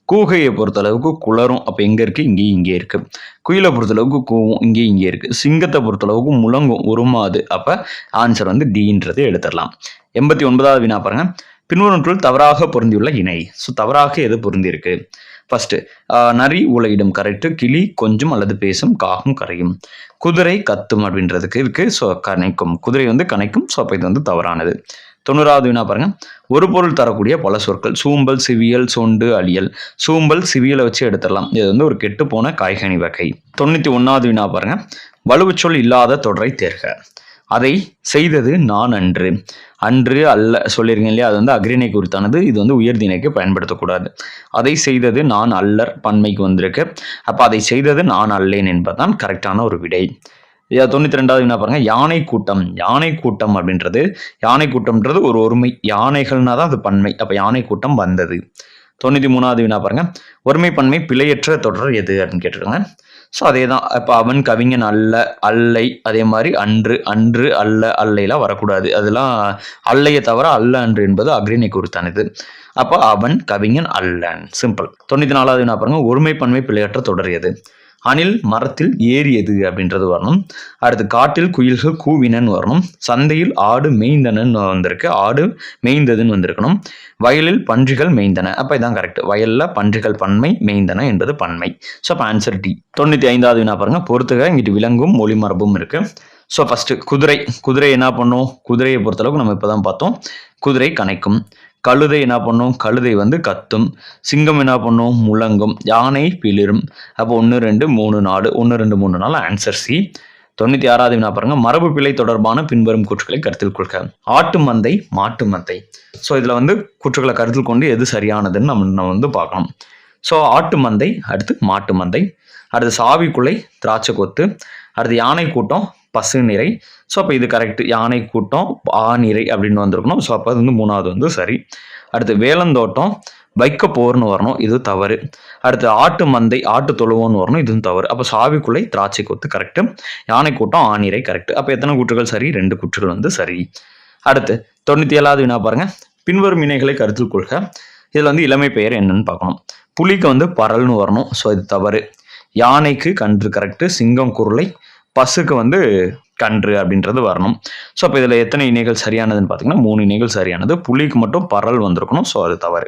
கூகையை பொறுத்தளவுக்கு குளரும். அப்போ எங்கே இருக்குது? இங்கே இருக்குது. குயிலை பொறுத்தளவுக்கு கூவும். இங்கே இருக்குது. சிங்கத்தை பொறுத்தளவுக்கு முழங்கும், உருமாது. அப்போ ஆன்சர் வந்து டின்றது எடுத்துடலாம். 89வது வினா பாருங்க, பின்வருவற்றுள் தவறாக பொருந்தியுள்ள இணை. ஸோ தவறாக எது பொருந்திருக்கு? ஃபர்ஸ்ட் நரி ஊளையிடும், கரெக்டு. கிளி கொஞ்சம் அல்லது பேசும், காகும் கரையும். குதிரை கத்தும் அப்படின்றதுக்கு இருக்கு. ஸோ கணைக்கும், குதிரை வந்து கணைக்கும். ஸோ அப்போ இது வந்து தவறானது. 90வது வினா பாருங்க, ஒரு பொருள் தரக்கூடிய பல சொற்கள். சூம்பல், சிவியல், சொண்டு, அலியல். சூம்பல், சிவியலை வச்சு எடுத்துடலாம். இது வந்து ஒரு கெட்டு போன காய்கனி வகை. 91வது வினா பாருங்க, வலுவுச்சொல் இல்லாத தொடரை தேர்க. அதை செய்தது நான் அன்று. அன்று அல்ல சொல்லியிருக்கேன் இல்லையா, அது வந்து அக்ரிணை குறித்தானது. இது வந்து உயர்திணைக்கு பயன்படுத்தக்கூடாது. அதை செய்தது நான் அல்லர், பன்மைக்கு வந்திருக்கு. அப்போ அதை செய்தது நான் அல்லேன் என்பதுதான் கரெக்டான ஒரு விடை. 92வது வினா பாருங்க, யானை கூட்டம். யானை கூட்டம் அப்படின்றது, யானை கூட்டம்ன்றது ஒரு ஒருமை. யானைகள்னா தான் அது பன்மை. அப்போ யானை கூட்டம் வந்தது. 93வது வினா பாருங்க, ஒருமை பன்மை பிழையற்ற தொடர் எது அப்படின்னு கேட்டிருக்காங்க. ஸோ அதே தான். இப்போ அவன் கவிஞன் அல்ல, அல்லை. அதே மாதிரி அன்று, அன்று அல்ல, அல்லைலாம் வரக்கூடாது. அதெல்லாம் அல்லையை தவிர அல்ல அன்று என்பது அக்ரிணை குறித்தானது. அப்போ அவன் கவிஞன் அல்லன். சிம்பிள். 94வது வினா பாருங்க, ஒருமை பன்மை பிழையற்ற தொடர் எது? அணில் மரத்தில் ஏறியது அப்படின்றது வரணும். அடுத்து காட்டில் குயில்கள் கூவினன்னு வரணும். சந்தையில் ஆடு மேய்ந்தனன்னு வந்திருக்கு. ஆடு மேய்ந்ததுன்னு வந்திருக்கணும். வயலில் பன்றிகள் மேய்ந்தன. அப்போ இதான் கரெக்ட். வயலில் பன்றிகள் பன்மை, மேய்ந்தன என்பது பன்மை. ஸோ அப்போ ஆன்சர் டி. 95வது வினா பாருங்க, பொறுத்துக. இங்கிட்டு விலங்கும் மொழி மரபும் இருக்கு. ஸோ ஃபர்ஸ்ட் குதிரை. குதிரை என்ன பண்ணும்? குதிரையை பொறுத்தளவுக்கு நம்ம இப்போ தான் பார்த்தோம். குதிரை கணைக்கும். கழுதை என்ன பண்ணும்? கழுதை வந்து கத்தும். சிங்கம் என்ன பண்ணும்? முழங்கும். யானை பிளிரும். அப்போ 1, 2, 3, 4. 1, 2, 3, 4 ஆன்சர் சி. 96வது வினா பாருங்க, மரபு பிழை தொடர்பான பின்வரும் கூற்றுகளை கருத்தில் கொள்க. ஆட்டு மந்தை, மாட்டு மந்தை. ஸோ இதில் வந்து கூற்றுகளை கருத்தில் கொண்டு எது சரியானதுன்னு நம்ம வந்து பார்க்கணும். ஸோ ஆட்டு மந்தை, அடுத்து மாட்டு மந்தை, அடுத்து சாவிக்குலை, திராட்சை கொத்து, அடுத்து யானை கூட்டம், பசு நிறை. ஸோ அப்போ இது கரெக்ட். யானை கூட்டம், நிறை அப்படின்னு வந்திருக்கணும். ஸோ அப்போ அது வந்து 3வது வந்து சரி. அடுத்து வேலந்தோட்டம், வைக்க போர்னு வரணும். இது தவறு. அடுத்து ஆட்டு மந்தை, ஆட்டு தொழுவோன்னு வரணும். இதுவும் தவறு. அப்போ சாவிக்குலை, திராட்சை கொத்து கரெக்டு. யானை கூட்டம், ஆணிரை கரெக்ட். அப்போ எத்தனை கூற்றுகள் சரி? 2 கூற்றுகள் வந்து சரி. அடுத்து 97வது வினா பாருங்க, பின்வரும் இணைகளை கருத்தில் கொள்க. இதில் வந்து இளமை பெயர் என்னன்னு பார்க்கணும். புலிக்கு வந்து பரல்னு வரணும். ஸோ இது தவறு. யானைக்கு கன்று கரெக்டு. சிங்கம் குருளை, பசுக்கு வந்து கன்று அப்படின்றது வரணும். ஸோ அப்போ இதில் எத்தனை இணைகள் சரியானதுன்னு பார்த்தீங்கன்னா 3 இணைகள் சரியானது. புலிக்கு மட்டும் பரல் வந்திருக்கணும். ஸோ அது தவறு.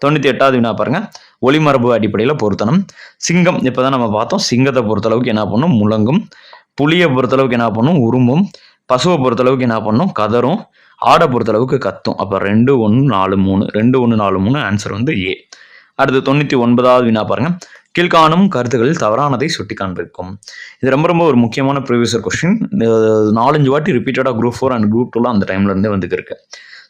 98வது வினா பாருங்க, ஒளிமரபு அடிப்படையில் பொருத்தணும். சிங்கம் இப்போ தான் நம்ம பார்த்தோம். சிங்கத்தை பொறுத்தளவுக்கு என்ன பண்ணும்? முழங்கும். புலியை பொறுத்தளவுக்கு என்ன பண்ணும்? உருமும். பசுவை பொறுத்தளவுக்கு என்ன பண்ணும்? கதரும். ஆடை பொறுத்தளவுக்கு கத்தும். அப்போ 2, 1, 4, 3 2, 1, 4, 3 ஆன்சர் வந்து ஏ. அடுத்து 99வது வினா பாருங்க. கீழ்காணும் கருத்துக்களில் தவறானதை சுட்டி காண்பிக்கும். இது ரொம்ப ரொம்ப ஒரு முக்கியமான ப்ரீவியஸ் கொஸ்டின். 4-5 வாட்டி ரிப்பீட்டடாக குரூப் 4 அண்ட் குரூப் 2 அந்த டைம்ல இருந்தே வந்துருக்கு.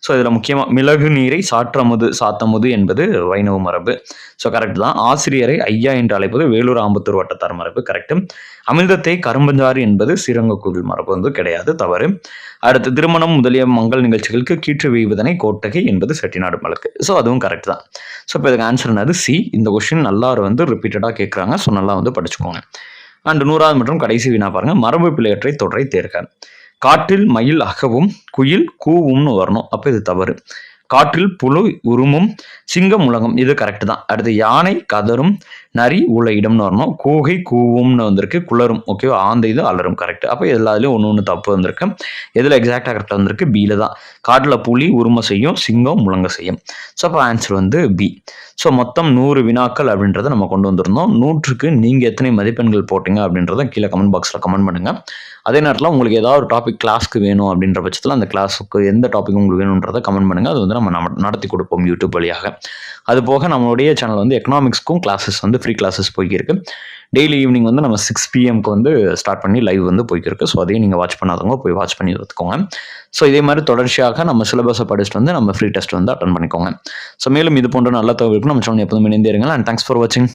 ஸோ இதில் முக்கியமாக மிளகு நீரை சாத்தமுது என்பது வைணவ மரபு. ஸோ கரெக்ட் தான். ஆசிரியரை ஐயா என்று அழைப்பது வேலூர் ஆம்பத்தூர் வட்டத்தார் மரபு. கரெக்டு. அமிர்தத்தை கரும்பஞ்சாறு என்பது ஸ்ரீரங்கக்கோவில் மரபு வந்து கிடையாது, தவறு. அடுத்து திருமணம் முதலிய மங்கள் நிகழ்ச்சிகளுக்கு கீற்று வீவதனை கோட்டகை என்பது செட்டிநாடு வழக்கு. ஸோ அதுவும் கரெக்ட் தான். ஸோ இப்போ இதுக்கு ஆன்சர் என்னது சி. இந்த கொஸ்டின் நல்லா வந்து ரிப்பீட்டடாக கேட்குறாங்க. ஸோ நல்லா வந்து படிச்சுக்கோங்க. அண்ட் 100வது மற்றும் கடைசி வினா பாருங்க. மரபு பிழையற்றை தொடரை தேர்க. காட்டில் மயில் அகவும் குயில் கூவும்னு வரணும். அப்போ இது தவறு. காற்றில் புழு உருமும் சிங்கம் முழங்கும், இது கரெக்ட் தான். அடுத்து யானை கதரும் நரி உலையிடம்னு வரணும். கூகை கூவும்னு வந்திருக்கு. குளரும், ஓகே. ஆந்த இது அலரும், கரெக்ட். அப்போ எல்லாத்துலேயும் ஒன்று தப்பு வந்திருக்கு. எதில் எக்ஸாக்டாக கரெக்டாக வந்திருக்கு? பியில் தான். காட்டில் புலி உரும செய்யும், சிங்கம் முழங்க செய்யும். ஸோ அப்போ ஆன்சர் வந்து பி. ஸோ மொத்தம் 100 வினாக்கள் அப்படின்றத நம்ம கொண்டு வந்திருந்தோம். 100க்கு நீங்கள் எத்தனை மதிப்பெண்கள் போட்டீங்க அப்படின்றத கீழே கமெண்ட் பாக்ஸில் கமெண்ட் பண்ணுங்கள். அதே நேரத்தில் உங்களுக்கு ஏதாவது ஒரு டாபிக் கிளாஸ்க்கு வேணும் அப்படின்ற பட்சத்தில் அந்த கிளாஸுக்கு எந்த டாபிக் உங்களுக்கு வேணுன்றதை கமெண்ட் பண்ணுங்கள். அது வந்து நம்ம நடத்தி கொடுப்போம் யூடியூப் வழியாக. அது போக நம்மளுடைய சேனல் வந்து எக்கனாமிக்ஸ்க்கும் கிளாஸஸ் வந்து ஃப்ரீ கிளாஸஸ் போய்க்கிருக்கு. டெய்லி ஈவினிங் வந்து நம்ம 6 PM வந்து ஸ்டார்ட் பண்ணி லைவ் வந்து போய்க்கிருக்கு. ஸோ அதையும் நீங்கள் வாட்ச் பண்ணாதவங்க போய் வாட்ச் பண்ணி பார்த்துக்கோங்க. ஸோ இதே மாதிரி தொடர்ச்சியாக நம்ம சிலபஸை படிச்சுட்டு வந்து நம்ம ஃப்ரீ டெஸ்ட் வந்து அட்டன் பண்ணிக்கோங்க. ஸோ மேலும் இது போன்ற நல்ல தகவலுக்கு நம்ம சேனல் எப்போதும் இணைந்தே இருங்கள். அண்ட் தேங்க்ஸ் ஃபார் வாட்சிங்.